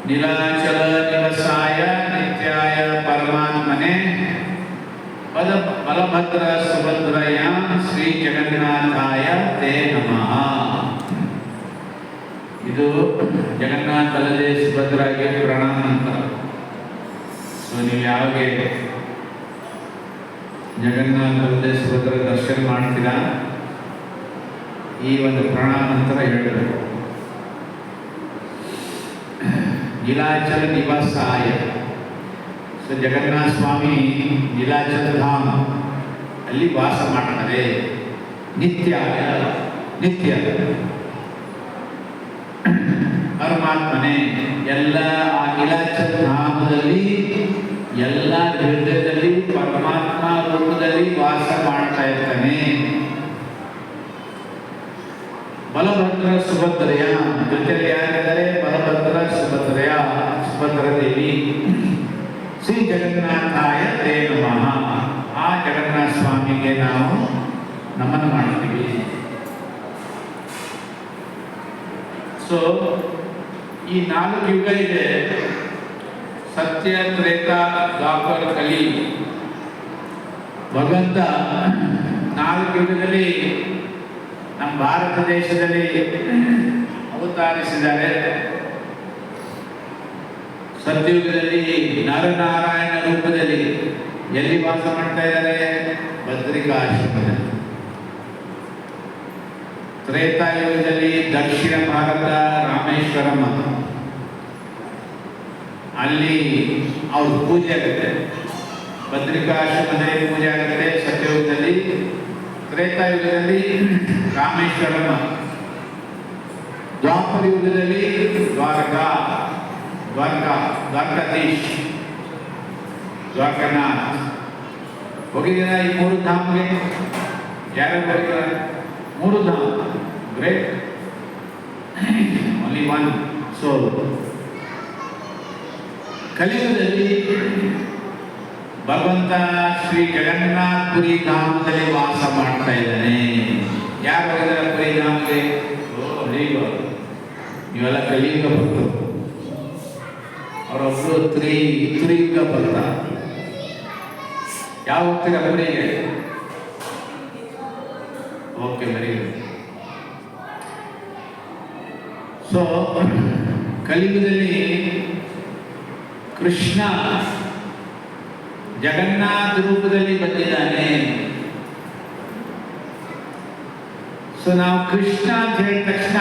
Nilachala Nivasaya Balabhadra ಸುಭದ್ರಯ Shri ಜಗನ್ನಾಥಾಯ ತೇ ನಮಃ. ಇದು ಜಗನ್ನಾಥ ಅಲ್ಲದೆ ಸುಭದ್ರಾಗೆ ಪ್ರಣಾಮ ಅಂತ. ಸೊ ನೀವು ಯಾವಾಗ ಜಗನ್ನಾಥ ಅಲ್ಲದೆ ಸುಭದ್ರ ದರ್ಶನ ಮಾಡ್ತೀರಾ ಈ ಒಂದು ಪ್ರಣಾಮ ಮಂತ್ರ ಹೇಳಬೇಕು. ನೀಲಾಚಲ ನಿವಾಸಾಯ. ಸೊ ಜಗನ್ನಾಥ ಸ್ವಾಮಿ ನೀಲಾಚಲ ಧಾಮ ಅಲ್ಲಿ ವಾಸ ಮಾಡ್ತಾರೆ. ನಿತ್ಯ ನಿತ್ಯ ಪರಮಾತ್ಮನೇ ಎಲ್ಲ ಆ ನೀಲಾಚಲ ಧಾಮದಲ್ಲಿ ಎಲ್ಲ ಹೃದಯದಲ್ಲಿ ಪರಮಾತ್ಮ ರೂಪದಲ್ಲಿ ವಾಸ ಮಾಡ್ತಾ ಇರ್ತಾನೆ. ಬಲಭದ್ರ ಸುಭದ್ರೆಯ ಜೊತೆಯಲ್ಲಿ ಯಾರಿದ್ದಾರೆ? ಬಲಭದ್ರ ಸುಭದ್ರೆಯ ಸುಭದ್ರ ದೇವಿ. ಶ್ರೀ ಜಗನ್ನಾಥಾಯ ತೇ ನಮಃ. ಆ ಜಗನ್ನಾಥ ಸ್ವಾಮಿಗೆ ನಾವು ನಮನ ಮಾಡ್ತೀವಿ. ಸೊ ಈ 4 ಯುಗ ಇದೆ: ಸತ್ಯ, ತ್ರೇತ, ದ್ವಾಪರ, ಕಲಿ. ಭಗವಂತ 4 ಯುಗದಲ್ಲಿ ನಮ್ಮ ಭಾರತ ದೇಶದಲ್ಲಿ ಅವತರಿಸಿದ್ದಾರೆ. ಸತ್ಯಯುಗದಲ್ಲಿ ನರನಾರಾಯಣ ರೂಪದಲ್ಲಿ ಎಲ್ಲಿ ವಾಸ ಮಾಡ್ತಾ ಇದ್ದಾರೆ? ಬದ್ರಿಕಾಶ್ರಮದಲ್ಲಿ. ತ್ರೇತಾಯುಗದಲ್ಲಿ ದಕ್ಷಿಣ ಭಾರತ ರಾಮೇಶ್ವರಂ, ಅಲ್ಲಿ ಅವ್ರ ಪೂಜೆ ಆಗುತ್ತೆ. ಬದ್ರಿಕಾಶ್ರಮದಲ್ಲಿ ಪೂಜೆ ಆಗುತ್ತೆ ಸತ್ಯಯುಗದಲ್ಲಿ. ತ್ರೇತಾಯುಗದಲ್ಲಿ ರಾಮೇಶ್ವರಂ. ದ್ವಾಪರ ಯುಗದಲ್ಲಿ ದ್ವಾರಕಾಧೀಶ್, ದ್ವಾರಕನಾಥ್. ಹೋಗಿದ್ದೀರಾ ಈ 3 ಧಾಮ್ಗೆ? ಯಾರು ಹೋಗಿದ್ದೀರ? 3 ಧಾಮ್. ಗ್ರೇಟ್. ಓನ್ಲಿ 1 ಸೋಲ್. ಕಲಿಯುಗದಲ್ಲಿ ಭಗವಂತ ಶ್ರೀ ಜಗನ್ನಾಥ ಪುರಿ ಧಾಮದಲ್ಲಿ ವಾಸ ಮಾಡ್ತಾ ಇದ್ದಾನೆ. ಯಾರು ಹೋಗಿದ್ದಾರೆ ಪುರಿ ಧಾಮ್ಗೆ? ನೀವೆಲ್ಲ ಕಲಿಯುಗ ಭಕ್ತರು. ಅವರೊಬ್ಬರು ತ್ರಿಯುಗ ಭಕ್ತ. ಯಾವ ಹೋಗ್ತೀರಾ ಪುರಿಗೆ? Okay, very good. ಸೊ ಕಲಿಯುಗದಲ್ಲಿ ಕೃಷ್ಣ ಜಗನ್ನಾಥ ರೂಪದಲ್ಲಿ ಬಂದಿದ್ದಾನೆ. ಸೊ ನಾವು ಕೃಷ್ಣ ಅಂತ ಹೇಳಿದ ತಕ್ಷಣ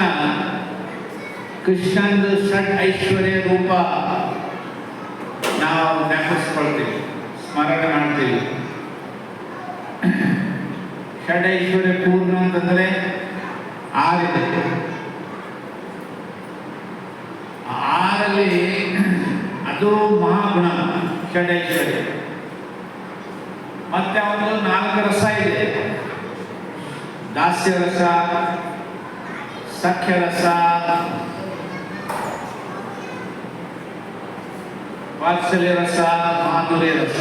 ಕೃಷ್ಣಂದು ಷಡ್ ಐಶ್ವರ್ಯ ರೂಪ ನಾವು ನೆನಪಿಸ್ಕೊಳ್ತೀವಿ, ಸ್ಮರಣೆ ಮಾಡ್ತೀವಿ. ಷಡ್ ಐಶ್ವರ್ಯ ಪೂರ್ಣ ಅಂತಂದ್ರೆ 6 ಇದೆ. 6ರಲ್ಲಿ ಅದು ಮಹಾಗುಣ ಷಡ್ ಐಶ್ವರ್ಯ. ಮತ್ತೆ ಅವನು 4 ರಸ ಇದೆ: ದಾಸ್ಯ ರಸ, ಸಖ್ಯ ರಸ, ವಾತ್ಸಲ್ಯ ರಸ, ಮಾಧುರ್ಯ ರಸ.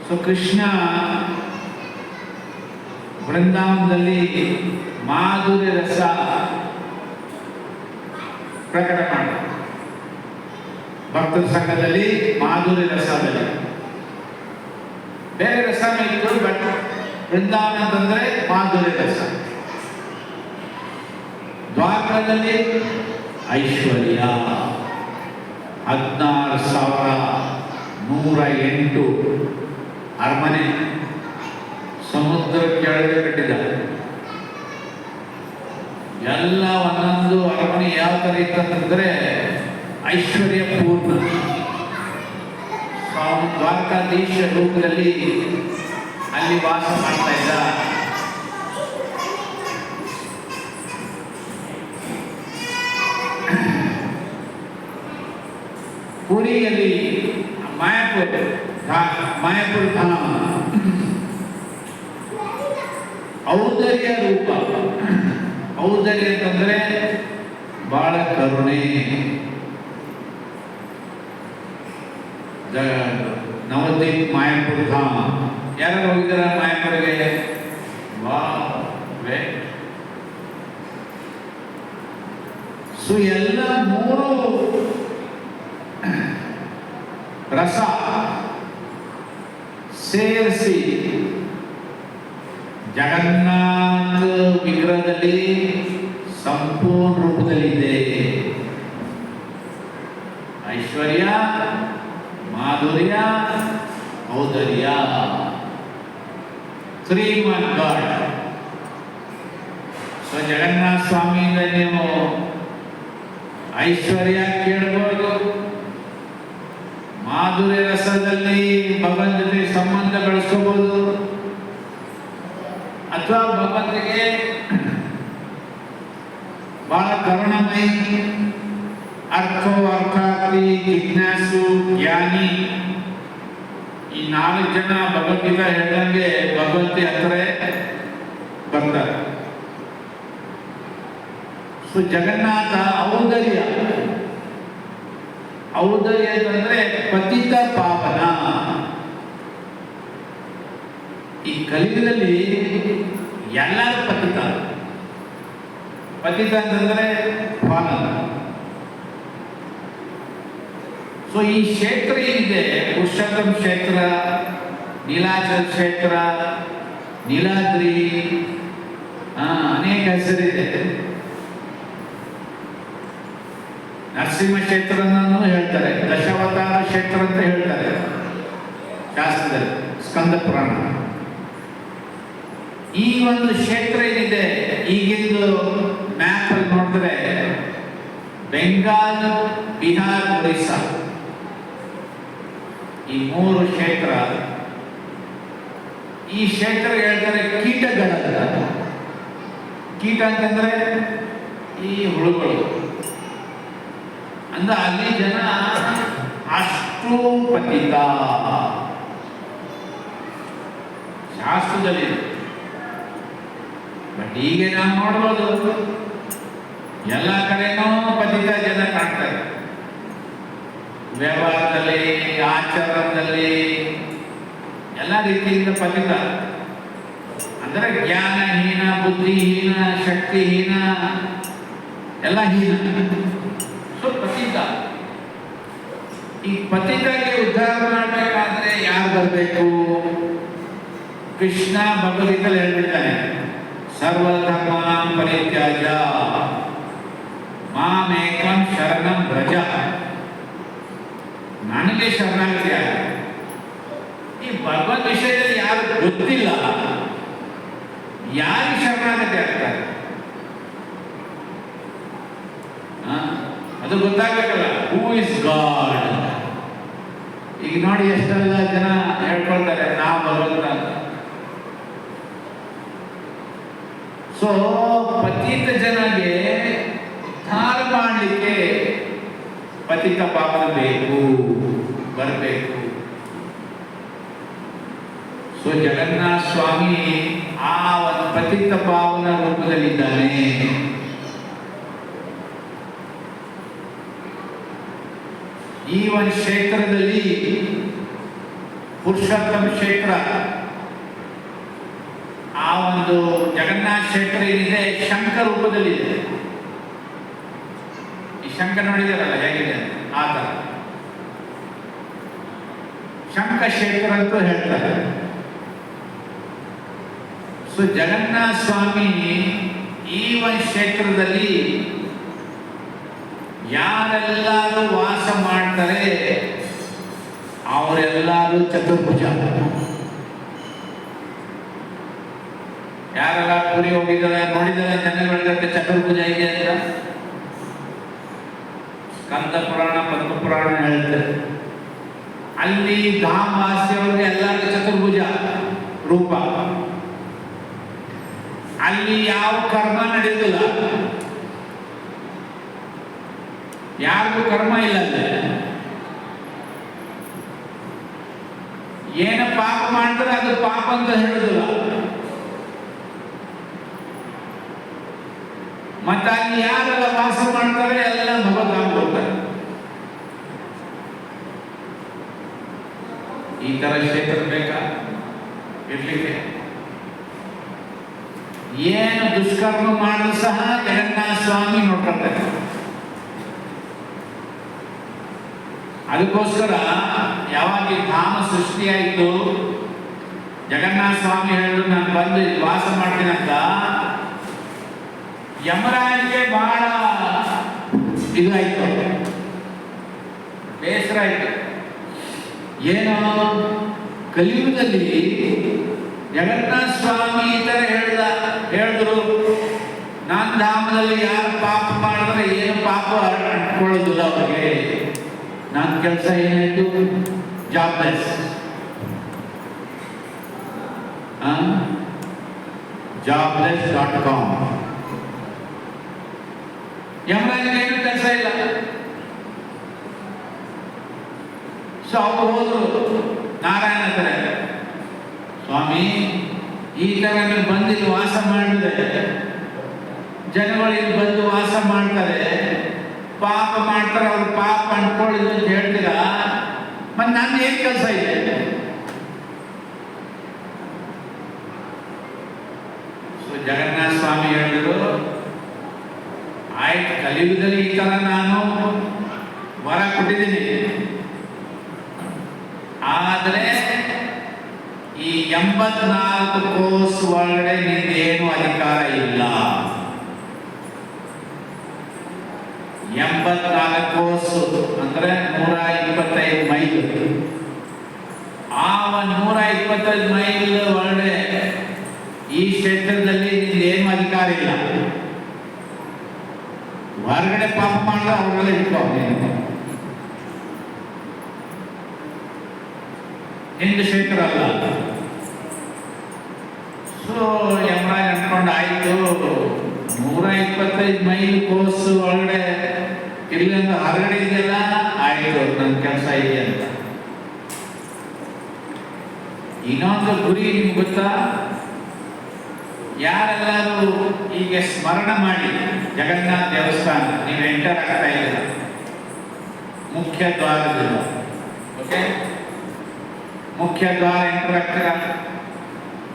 ಸೊ ಕೃಷ್ಣ ವೃಂದಾವನದಲ್ಲಿ ಮಾಧುರ್ಯ ರಸ ಪ್ರಕಟ ಮಾಡ, ಭಕ್ತರ ಸಂಘದಲ್ಲಿ ಮಾಧುರ್ಯ ರಸದಲ್ಲಿ ಬೇರೆ ರಸ ಇತ್ತು, ಬಟ್ ವೃಂದಾವನ ಅಂತಂದ್ರೆ ಮಾಧುರ್ಯ ರಸ. ದ್ವಾರಕದಲ್ಲಿ ಐಶ್ವರ್ಯ 16,108 ಅರಮನೆ ಸಮುದ್ರ ಕೆಳಗೆ ಕಟ್ಟಿದ್ದಾರೆ. ಎಲ್ಲ ಒಂದೊಂದು ಅರಮನೆ ಯಾವ ತರ ಇತ್ತಂತಂದ್ರೆ ಐಶ್ವರ್ಯ ಪೂರ್ಣ. ದ್ವಾರಕಾಧೀಶ ರೂಪದಲ್ಲಿ ಅಲ್ಲಿ ವಾಸ ಮಾಡ್ತಾ ಇದ್ದ. ಪುರಿಯಲ್ಲಿ ಮಾಯಾಪುರ ಧಾಮ ಔದರ್ಯ ರೂಪ. ಔದರ್ಯ ಅಂತಂದ್ರೆ ಬಹಳ ಕರುಣೆ. ನವದೀಪ್ ಮಾಯಾಪುರ ಧಾಮ. ಯಾರು ಹೋಗಿದಾರ ಮಾಯಾಪುರಿಗೆ? ಸೊ ಎಲ್ಲ 3 ರಸ ಸೇರಿಸಿ ಜಗನ್ನಾಥ ವಿಗ್ರಹದಲ್ಲಿ ಸಂಪೂರ್ಣ ರೂಪದಲ್ಲಿದೆ. ಐಶ್ವರ್ಯ, ಮಾಧುರ್ಯ, ಔದರ್ಯ, three one God. So Jagannath ಸ್ವಾಮಿಯಿಂದ ನೀವು ಐಶ್ವರ್ಯ ಕೇಳಬಹುದು, ಮಾಧುರ್ಯ ರಸದಲ್ಲಿ ಭಗವಂತ ಜೊತೆ ಸಂಬಂಧ ಬೆಳೆಸ್ಕೋಬಹುದು, ಅಥವಾ ಭಗವಂತನಿಗೆ ಬಹಳ ಕರುಣಮಯಿ, ಅರ್ಥಾರ್ಥಿ, ಜಿಜ್ಞಾಸು, ಜ್ಞಾನಿ, ಈ 4 ಜನ ಭಗವದ್ಗೀತಾ ಹೇಳಿದಂಗೆ ಭಗವಂತಿ ಹತ್ರ ಬರ್ತಾರೆ. ಸೊ ಜಗನ್ನಾಥ ಔದರ್ಯ. ಔದರ್ಯ ಅಂತಂದ್ರೆ ಪತಿತ ಪಾವನ. ಈ ಕಲಿಯುಗದಲ್ಲಿ ಎಲ್ಲರೂ ಪತಿತ. ಪತಿತ ಅಂತಂದ್ರೆ ಪಾವನ. ಸೊ ಈ ಕ್ಷೇತ್ರ ಏನಿದೆ, ಪುರುಷೋತ್ತಮ ಕ್ಷೇತ್ರ, ನೀಲಾಚಲ ಕ್ಷೇತ್ರ, ನೀಲಾದ್ರಿ, ಅನೇಕ ಹೆಸರಿದೆ. ನರಸಿಂಹ ಕ್ಷೇತ್ರ ಹೇಳ್ತಾರೆ, ದಶಾವತಾರ ಕ್ಷೇತ್ರ ಅಂತ ಹೇಳ್ತಾರೆ ಶಾಸ್ತ್ರದಲ್ಲಿ, ಸ್ಕಂದ ಪುರಾಣ. ಈ ಒಂದು ಕ್ಷೇತ್ರ ಏನಿದೆ, ಈಗಿಂದು ಮ್ಯಾಪ್ ಅಲ್ಲಿ ನೋಡಿದ್ರೆ ಬೆಂಗಾಲ್, ಬಿಹಾರ್, ಒರಿಸ್ಸಾ, ಈ 3 ಕ್ಷೇತ್ರ. ಈ ಕ್ಷೇತ್ರ ಹೇಳ್ತಾರೆ ಕೀಟಗಳ. ಕೀಟ ಅಂತಂದ್ರೆ ಈ ಹುಳುಗಳು. ಅಂದ್ರೆ ಅಲ್ಲಿ ಜನ ಅಷ್ಟು ಪತಿತ ಶಾಸ್ತ್ರದಲ್ಲಿ. ಬಟ್ ಈಗ ನಾವು ನೋಡ್ಬೋದು ಎಲ್ಲ ಕಡೆನೂ ಪತಿತ ಜನ ಕಾಣ್ತಾರೆ. ವ್ಯವಹಾರದಲ್ಲಿ, ಆಚರಣದಲ್ಲಿ ಎಲ್ಲ ರೀತಿಯಿಂದ ಪತಿತ. ಅಂದ್ರೆ ಜ್ಞಾನಹೀನ, ಬುದ್ಧಿಹೀನ, ಶಕ್ತಿಹೀನ, ಎಲ್ಲ ಹೀನ. ಸೊ ಪತಿತ. ಈ ಪತಿತಗೆ ಉದ್ಧಾರ ಮಾಡಬೇಕಾದ್ರೆ ಯಾರು ಬರಬೇಕು? ಕೃಷ್ಣ ಭಗವದ್ಗೀತೆಯಲ್ಲಿ ಹೇಳ್ಬಿಡ್ತಾನೆ, ಸರ್ವಧರ್ಮಾನ್ ಪರಿತ್ಯಾಜ್ಯ ಮಾಮೇಕಂ ಶರಣಂ ವ್ರಜ. ನನಗೆ ಶರಣಾಗತಿ ಆಗ. ಈ ಭಗವದ್ ವಿಷಯದಲ್ಲಿ ಯಾರು ಗೊತ್ತಿಲ್ಲ, ಯಾರಿಗೆ ಶರಣಾಗತಿ ಆಗ್ತಾರೆ? ಅದು ಗೊತ್ತಾಗಬೇಕಲ್ಲ. Who is god. ಈಗ ನೋಡಿ ಎಷ್ಟೆಲ್ಲ ಜನ ಹೇಳ್ಕೊಳ್ತಾರೆ ನಾವು ಭಗವಂತ ಅಂತ. ಸೊ ಪತಿತ ಜನಗೆ ಉದ್ಧಾರ ಮಾಡಲಿಕ್ಕೆ ಪತಿತ ಪಾವನ ಬೇಕು, ಬರಬೇಕು. ಸೊ ಜಗನ್ನಾಥ ಸ್ವಾಮಿ ಆ ಒಂದು ಪತಿತ ಪಾವನ ರೂಪದಲ್ಲಿದ್ದಾನೆ. ಈ ಒಂದು ಕ್ಷೇತ್ರದಲ್ಲಿ ಪುರುಷೋತ್ತಮ ಕ್ಷೇತ್ರ, ಆ ಒಂದು ಜಗನ್ನಾಥ ಕ್ಷೇತ್ರ ಏನಿದೆ ಶಂಖ ರೂಪದಲ್ಲಿದೆ. ಈ ಶಂಖ ನೋಡಿದಾರಲ್ಲ ಹೇಗಿದೆ, ಆ ತರ ಶಂಖ ಕ್ಷೇತ್ರ ಅಂತೂ ಹೇಳ್ತಾರೆ. ಸೊ ಜಗನ್ನಾಥ ಸ್ವಾಮಿ ಈ ಒಂದು ಕ್ಷೇತ್ರದಲ್ಲಿ ಯಾರೆಲ್ಲರೂ ವಾಸ ಮಾಡ್ತಾರೆ ಅವರೆಲ್ಲರೂ ಚತುರ್ಭುಜ. ಯಾರೆಲ್ಲ ಪುರಿ ಹೋಗಿದ್ದಾರೆ ನೋಡಿದ್ದಾರೆ ಜನಗಳಿಗೆ ಚತುರ್ಭುಜ ಇದೆ ಅಂತ ಸ್ಕಂದ ಪುರಾಣ, ಪದ್ಮ ಪುರಾಣ ಹೇಳ್ತಾರೆ. ಅಲ್ಲಿ ಧಾಮ ವಾಸಿಯವರಿಗೆ ಎಲ್ಲರಿಗೂ ಚತುರ್ಭುಜ ರೂಪ. ಅಲ್ಲಿ ಯಾವ ಕರ್ಮ ನಡೆಯುವುದಿಲ್ಲ, ಯಾರಿಗೂ ಕರ್ಮ ಇಲ್ಲ. ಏನ ಪಾಪ ಮಾಡಿದ್ರೆ ಅದು ಪಾಪ ಅಂತ ಹೇಳುದಿಲ್ಲ. ಮತ್ತೆ ಅಲ್ಲಿ ಯಾರೆಲ್ಲ ವಾಸ ಮಾಡ್ತಾರೆ ಎಲ್ಲ ಭಗವಂತ ಹೋಗ್ತಾರೆ. ಈ ತರ ಕ್ಷೇತ್ರ ಬೇಕಾ ಇರ್ಲಿಕ್ಕೆ? ಏನು ದುಷ್ಕರ್ಮ ಮಾಡಲು ಸಹ ಜಗನ್ನಾಥ ಸ್ವಾಮಿ ನೋಡ್ಕೊಳ್ತಾರೆ. ಅದಕ್ಕೋಸ್ಕರ ಯಾವಾಗ ಧಾಮ ಸೃಷ್ಟಿಯಾಯಿತು ಜಗನ್ನಾಥ ಸ್ವಾಮಿ ಹೇಳಿದ್ರು ನಾನು ಬಂದು ಇಲ್ಲಿ ವಾಸ ಮಾಡ್ತೀನಂತ. ಯಮರಾಜನಿಗೆ ಬಹಳ ಇದಾಯ್ತು, ಬೇಸರ ಆಯ್ತು. ಏನೋ ಕಲಿಯುಗದಲ್ಲಿ ಜಗನ್ನಾಥ ಸ್ವಾಮಿ ಈ ಥರ ಹೇಳಿದ್ರು, ನಾನು ಧಾಮದಲ್ಲಿ ಯಾರು ಪಾಪ ಮಾಡಿದ್ರೆ ಏನು ಪಾಪ ಅಂಟ್ಕೊಳ್ಳೋದಿಲ್ಲ ಅವ್ರಿಗೆ. ನನ್ನ ಕೆಲಸ ಏನಾಯ್ತು? ಜಾಬ್ಲೆಸ್. jobless.com. ಯಮರಾಜನಿಗೆ ಏನು ಕೆಲಸ ಇಲ್ಲ. ಸೊ ಅವ್ರು ಹೋದ್ರು ನಾರಾಯಣ ಹತ್ರ, ಸ್ವಾಮಿ ಈ ತರ ನೀವು ಬಂದಿಲ್ಲಿ ವಾಸ ಮಾಡಿದ್ರೆ ಜನಗಳು ಇಲ್ಲಿ ಬಂದು ವಾಸ ಮಾಡ್ತಾರೆ, ಪಾಪ ಮಾಡ್ತಾರೆ, ಅವ್ರು ಪಾಪ ಅಂಟ್ಕೊಳ್ಳಿದ್ರು ಅಂತ ಹೇಳ್ತೀರಾ, ಮತ್ತೆ ನನ್ನ ಏನ್ ಕೆಲಸ ಇದೆ? ಜಗನ್ನಾಥ ಸ್ವಾಮಿ ಹೇಳಿದ್ರು, ಆಯ್ತು ಕಲಿಯುಗದಲ್ಲಿ ಈ ತರ ನಾನು ವರ ಕೊಟ್ಟಿದ್ದೀನಿ, ಆದರೆ ಈ 84 ಕೋಸ್ ಒಳಗಡೆ ನಿಂದೇನು ಅಧಿಕಾರ ಇಲ್ಲ. 84 ಕೋಸ್ ಅಂದ್ರೆ 125 ಮೈಲ್. ಆ 125 ಮೈಲ್ ಒಳಗಡೆ ಈ ಕ್ಷೇತ್ರದಲ್ಲಿ ನಿಂದೇನು ಅಧಿಕಾರ ಇಲ್ಲ. ಹೊರಗಡೆ ಪಾಪ ಮಾಡಿದ್ರೆ ಅವ್ರನ್ನೆಲ್ಲ ಇಟ್ಕೋ, ಹಿಂದೆ ಕ್ಷೇತ್ರ ಅಲ್ಲ. ಸೊ ಯಮರಾಜ್ ಅನ್ಕೊಂಡು ಆಯ್ತು, 125 ಮೈಲ್ ಕೋರ್ಸ್ ಒಳಗಡೆ ಇಲ್ಲಿಂದ ಹೊರಗಡೆ ಇದೆಯಲ್ಲ, ಆಯ್ತು ನನ್ನ ಕೆಲಸ ಇದೆ ಅಂತ. ಇನ್ನೊಂದು ಗುರಿ ನಿಮ್ಗೆ ಗೊತ್ತಾ? ಯಾರೆಲ್ಲರೂ ಹೀಗೆ ಸ್ಮರಣ ಮಾಡಿ ಜಗನ್ನಾಥ ದೇವಸ್ಥಾನ ನೀವು ಎಂಟರ್ ಆಗ್ತಾ ಇಲ್ಲ ಮುಖ್ಯ ದ್ವಾರದಿಂದ, ಓಕೆ, ಮುಖ್ಯ ದ್ವಾರ ಎಂಟರ್ ಆಗ್ತೀರ.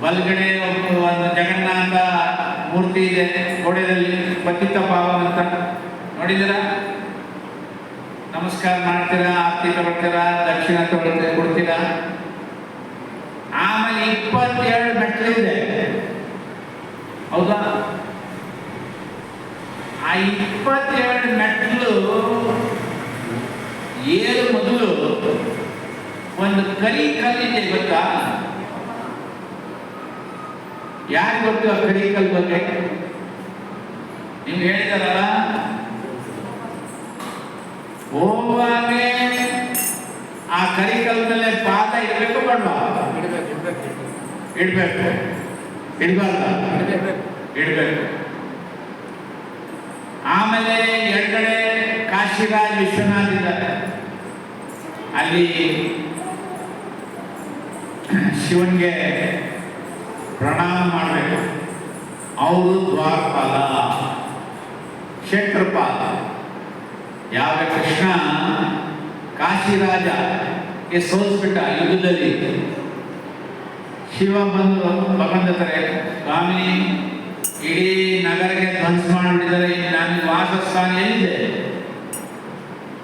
ಬಲಗಡೆ ಒಂದು ಜಗನ್ನಾಥ ಮೂರ್ತಿ ಇದೆ ಗೋಡೆಯಲ್ಲಿ, ಪತಿತ ಪಾವನ ಅಂತ ನೋಡಿದಿರ. ನಮಸ್ಕಾರ ಮಾಡ್ತೀರಾ, ಆರತಿ ತಗೊಳ್ತೀರಾ, ದಕ್ಷಿಣ ಕೊಡ್ತೀರಾ. ಆಮೇಲೆ 27 ಮೆಟ್ಲಿದೆ, ಹೌದಾ? ಆ 27 ಮೆಟ್ಲು ಏಳು ಮೊದಲು ಒಂದು ಕರಿ ಕಲ್ಲಿದೆ, ಗೊತ್ತಾ? ಯಾರು ಗೊತ್ತು ಆ ಕರಿ ಕಲ್ ಬಗ್ಗೆ? ನೀವು ಹೇಳಿದಾರಲ್ಲ, ಹೋಗುವಾಗೆ ಆ ಕರಿ ಕಲ್ ಮೇಲೆ ಪಾದ ಇಡಬೇಕು ಬೇಡವಾ? ಇಡ್ಬೇಕು, ಇಡಬಾರ್ದ? ಇಡಬೇಕು. ಆಮೇಲೆ ಎಡಗಡೆ ಕಾಶಿರಾಜ್ ವಿಶ್ವನಾಥ್ ಇದ್ದಾರೆ, ಅಲ್ಲಿ ಶಿವನ್ಗೆ ಪ್ರಣಾಮ ಮಾಡಬೇಕು. ಅವರು ದ್ವಾರಪಾಲ, ಕ್ಷೇತ್ರಪಾಲ. ಯಾವ ಕೃಷ್ಣ ಕಾಶಿರಾಜಗೆ ಸೋಲಿಸ್ಬಿಟ್ಟ ಯುದ್ಧದಲ್ಲಿ, ಶಿವ ಬಂದು ಭಗವಂತರೆ, ಸ್ವಾಮಿ ಇಡೀ ನಗರಕ್ಕೆ ಧ್ವಂಸ ಮಾಡಿಬಿಟ್ಟಿದ್ದಾರೆ, ನನಗೆ ವಾಸಸ್ಥಾನ ಎಲ್ಲಿದೆ?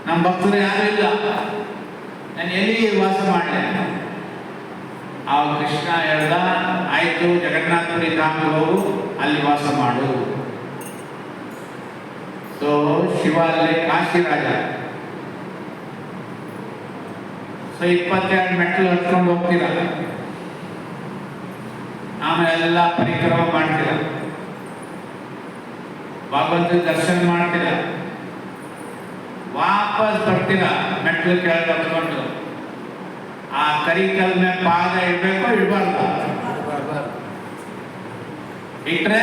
ನಮ್ಮ ಭಕ್ತರು ಯಾರು ಇಲ್ಲ, ನಾನು ಎಲ್ಲಿ ವಾಸ ಮಾಡಲಿ? ಆ ಕೃಷ್ಣ ಹೇಳ್ದ, ಆಯ್ತು ಜಗನ್ನಾಥಪುರಿ ಧಾಮಕ್ಕೆ ಹೋಗು, ಅಲ್ಲಿ ವಾಸ ಮಾಡು. ಸೊ ಶಿವ ಅಲ್ಲಿ ಕಾಶಿರಾಜ. ಸೊ 22 ಮೆಟ್ಲು ಹತ್ಕೊಂಡು ಹೋಗ್ತೀರ, ಆಮೇಲೆ ಎಲ್ಲ ಪರಿಕ್ರಮ ಮಾಡ್ತೀರ, ಭಗವಂತ ದರ್ಶನ ಮಾಡ್ತೀರ, ವಾಪಸ್ ಬರ್ತೀರ ಮೆಟ್ಲು ಕೆಳಗೆ ಹತ್ಕೊಂಡು. ಆ ಕರಿಕಲ್ ಮೇಲೆ ಪಾದ ಇಡ್ಬೇಕು, ಇಡಬಾರ್ದ? ಇಟ್ರೆ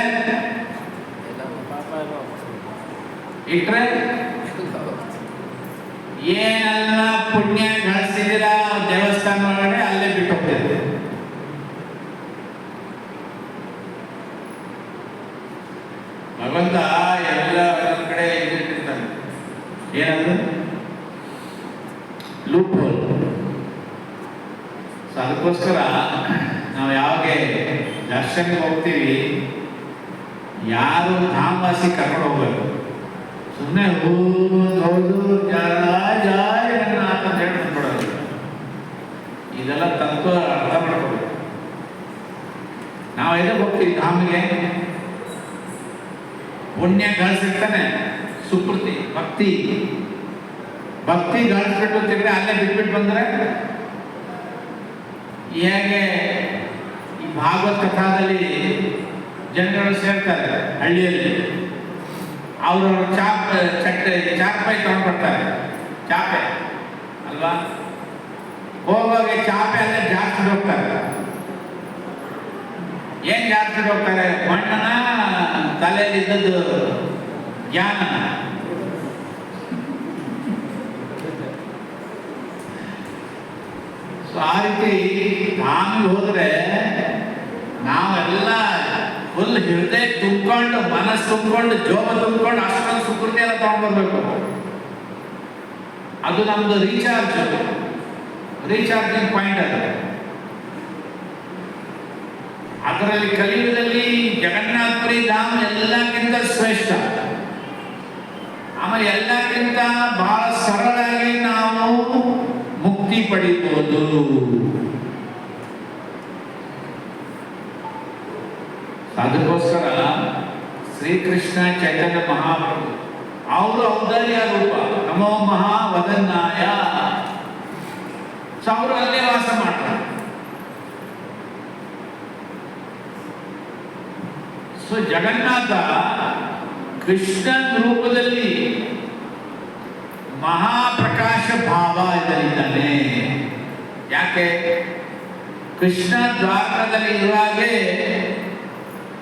ಏನೆಲ್ಲ ಪುಣ್ಯ ಗಳಿಸಿದಿರ ದೇವಸ್ಥಾನ ಒಳಗಡೆ ಅಲ್ಲೇ ಬಿಟ್ಟು ಹೋಗ್ತಿದೆ. ಭಗವಂತ ಎಲ್ಲ ಒಂದೊಂದ್ ಕಡೆ ಇಟ್ಟಿರ್ತಾನೆ, ಏನದು ಲೂಪ್ ಹೋಲ್. ಸೊ ಅದಕ್ಕೋಸ್ಕರ ನಾವು ಯಾವಾಗ ದರ್ಶನಕ್ಕೆ ಹೋಗ್ತೀವಿ, ಯಾರು ಧಾಮವಾಸಿ ಕರ್ಕೊಂಡು ಹೋಗ್ಬೇಕು. ಸುಮ್ಮನೆ ಹೌದು ಜಾಯ ಅಂತ ಹೇಳಿ ಬಂದ್ಬಿಡೋದು. ಇದೆಲ್ಲ ತತ್ವ ಅರ್ಥ ಮಾಡ್ಕೋಬೇಕು. ಇದಕ್ಕೆ ಹೋಗ್ತೀವಿ ಧಾಮಿಗೆ, ಪುಣ್ಯ ಗಳಿಸಿರ್ತಾನೆ, ಸುಕೃತಿ ಭಕ್ತಿ ಗಳಿಸ್ಬಿಟ್ಟು ತಿರ್ಗಿ ಅಲ್ಲೇ ಬಿಟ್ಬಿಟ್ಟು ಬಂದ್ರೆ ಹೇಗೆ? ಈ ಭಾಗವತ್ ಕಥಾದಲ್ಲಿ ಜನಗಳು ಸೇರ್ತಾರೆ ಹಳ್ಳಿಯಲ್ಲಿ, ಅವ್ರವ್ರ ಚಾಪೆ ತಗೊಂಡ್ಬರ್ತಾರೆ, ಚಾಪೆ ಅಲ್ವಾ, ಹೋಗುವಾಗ ಚಾಪೆ ಅಲ್ಲೇ ಜಾಸ್ತಿ ಹೋಗ್ತಾರೆ. ಏನ್ ಜಾಸ್ತಿ ಹೋಗ್ತಾರೆ? ಮಣ್ಣನ ತಲೆಯಲ್ಲಿ ಇದ್ದದ್ದು ಜ್ಞಾನ. ಆ ರೀತಿ ಧಾಮಿಗೆ ಹೋದ್ರೆ ನಾವೆಲ್ಲ ಫುಲ್ ಹೃದಯ ತುಂಬಿಕೊಂಡು, ಮನಸ್ಸು ತುಂಬಿಕೊಂಡು, ಜೋಗ ತುಂಬಿಕೊಂಡು ಅಷ್ಟೊಂದು ಸುಕೃತಿ ಎಲ್ಲ ತಗೊಂಡ್ಬರ್ಬೇಕು. ಅದು ನಮ್ದು ರೀಚಾರ್ಜಿಂಗ್ ಪಾಯಿಂಟ್ ಅದು. ಅದರಲ್ಲಿ ಕಲಿಯುಗದಲ್ಲಿ ಜಗನ್ನಾಥಪುರಿ ಧಾಮ ಎಲ್ಲಕ್ಕಿಂತ ಶ್ರೇಷ್ಠ. ಆಮೇಲೆ ಎಲ್ಲಕ್ಕಿಂತ ಬಹಳ ಸರಳಾಗಿ ನಾವು ಮುಕ್ತಿ ಪಡಿಬಹುದು. ಅದಕ್ಕೋಸ್ಕರ ಶ್ರೀಕೃಷ್ಣ ಚೈತನ್ಯ ಮಹಾಪ್ರಭು ಅವರು ಔದಾರ್ಯ ರೂಪ ನಮೋ ಮಹಾವದನ್ನಾಯ, ಅವರು ಅಲ್ಲೇ ವಾಸ ಮಾಡ್ತಾರೆ. ಸೊ ಜಗನ್ನಾಥ ಕೃಷ್ಣ ರೂಪದಲ್ಲಿ ಮಹಾಪ್ರಕಾಶ ಭಾವ ಇದರಿದ್ದಾನೆ. ಯಾಕೆ? ಕೃಷ್ಣ ದ್ವಾರಕದಲ್ಲಿ ಇರುವಾಗೆ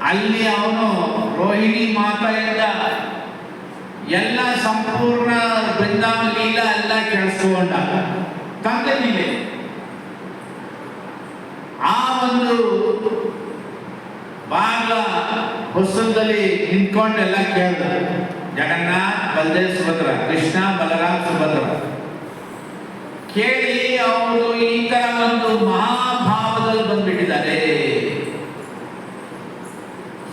ಅಲ್ಲಿ ಅವನು ರೋಹಿಣಿ ಮಾತೆಯಿಂದ ಎಲ್ಲ ಸಂಪೂರ್ಣ ಬೃಂದಾವನ ಲೀಲ ಎಲ್ಲ ಕೆಳಿಸ್ಕೊಂಡ ತಂದೆ ಲೀಲೆ. ಆ ಒಂದು ಬಾಗ್ಲ ಹೊಸದಲ್ಲಿ ನಿಂತ್ಕೊಂಡೆಲ್ಲ ಕೇಳಿದ ಜಗನ್ನಾಥ್, ಬಲದೇವ್, ಸುಭದ್ರ, ಕೃಷ್ಣ, ಬಲರಾಮ್, ಸುಭದ್ರ ಕೇಳಿ ಅವರು ಈ ತರ ಒಂದು ಮಹಾಭಾವದಲ್ಲಿ ಬಂದ್ಬಿಟ್ಟಿದ್ದಾರೆ.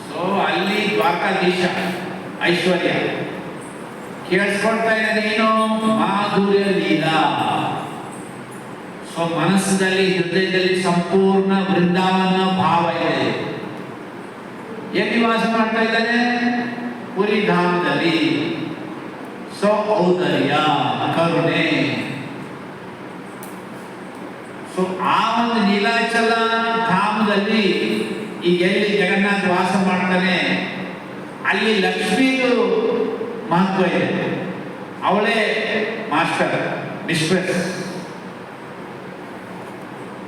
ಸೊ ಅಲ್ಲಿ ದ್ವಾರಕಾಧೀಶ ಐಶ್ವರ್ಯ ಕೇಳಿಸ್ಕೊಳ್ತಾ ಇದ್ದಾರೆ, ಏನು ಮಾಧುರ್ಯ ಲೀಲಾ. ಸೊ ಮನಸ್ಸಿನಲ್ಲಿ, ಹೃದಯದಲ್ಲಿ ಸಂಪೂರ್ಣ ವೃಂದಾವನ ಭಾವ ಇದೆ. ಎಲ್ಲಿ ವಾಸ ಮಾಡ್ತಾ ಇದ್ದಾನೆ? ಪುರಿ ಧಾಮದಲ್ಲಿ. ಸೊ ಔದಾರ್ಯ, ಕರುಣೆ. ಸೊ ಆ ಒಂದು ನೀಲಾಚಲ ಧಾಮದಲ್ಲಿ ಈಗ ಎಲ್ಲಿ ಜಗನ್ನಾಥ ವಾಸ ಮಾಡ್ತಾನೆ ಅಲ್ಲಿ ಲಕ್ಷ್ಮೀದು ಮಹತ್ವ ಇದೆ. ಅವಳೇ ಮಾಸ್ಟರ್, ಮಿಸ್ಟ್ರೆಸ್,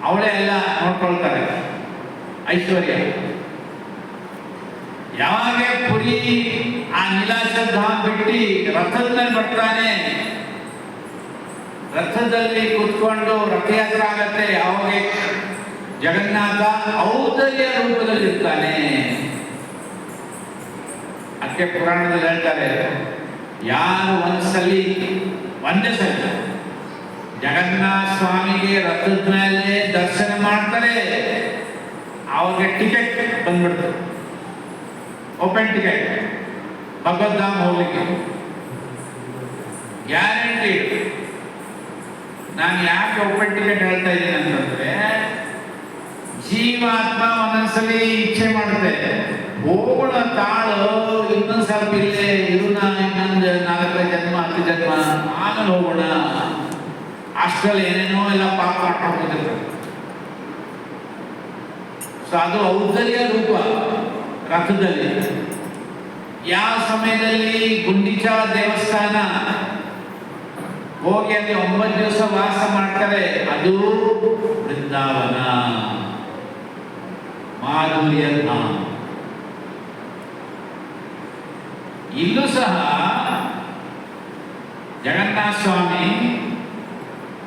ಅವಳೇ ಎಲ್ಲ ನೋಡ್ಕೊಳ್ತಾರೆ. ಐಶ್ವರ್ಯ ಯಾವಾಗ ಪುರಿ ಆ ನೀಲಾಚಲ ಧಾಮ ಬಿಟ್ಟು ರಥದ ಮೇಲೆ ಬರ್ತಾನೆ, ರಥದಲ್ಲಿ ಕುತ್ಕೊಂಡು ರಥಯಾತ್ರೆ ಆಗತ್ತೆ, ಯಾವಾಗ ಜಗನ್ನಾಥ ಔದಾರ್ಯ ರೂಪದಲ್ಲಿ ಇರ್ತಾನೆ. ಅದಕ್ಕೆ ಪುರಾಣದಲ್ಲಿ ಹೇಳ್ತಾರೆ, ಯಾರು ಒಂದೇ ಸಲ ಜಗನ್ನಾಥ ಸ್ವಾಮಿಗೆ ರಥದ ಮೇಲೆ ದರ್ಶನ ಮಾಡ್ತಾರೆ ಅವ್ರಿಗೆ ಟಿಕೆಟ್ ಬಂದ್ಬಿಡ್ತಾರೆ, ಓಪನ್ ಟಿಕೆಟ್ ಭಗವದ್ಧಾಮ ಹೋಗ್ಲಿಕ್ಕೆ ಗ್ಯಾರಂಟಿ. ನಾನು ಯಾಕೆ ಓಪನ್ ಟಿಕೆಟ್ ಹೇಳ್ತಾ ಇದ್ದೀನಿ ಅಂತಂದ್ರೆ, ಜೀವಾತ್ಮ ಒಂದೊಂದ್ಸಲಿ ಇಚ್ಛೆ ಮಾಡುತ್ತೆ, ಹೋಗೋಣ ತಾಳು ಇನ್ನೊಂದು ಸ್ವಲ್ಪ ಇಲ್ಲೇ ಇರೋಣ, ಇನ್ನೊಂದು 4 ಜನ್ಮ 10 ಜನ್ಮ ಆಮೇಲೆ ಹೋಗೋಣ, ಅಷ್ಟರಲ್ಲಿ ಏನೇನೋ ಎಲ್ಲ ಪಾಪ ಮಾಡ್ಕೊಂಡಿರ್ತಾರೆ. ಸೊ ಅದು ಔದಾರ್ಯ ರೂಪ ರಥದಲ್ಲಿ. ಯಾವ ಸಮಯದಲ್ಲಿ ಗುಂಡಿಚಾ ದೇವಸ್ಥಾನ ಹೋಗಿ ಅಲ್ಲಿ 9 ದಿವಸ ವಾಸ ಮಾಡ್ತಾರೆ, ಅದು ವೃಂದಾವನ ಮಾಧುರ್ಯ ಧಾಮ. ಇಲ್ಲೂ ಸಹ ಜಗನ್ನಾಥ ಸ್ವಾಮಿ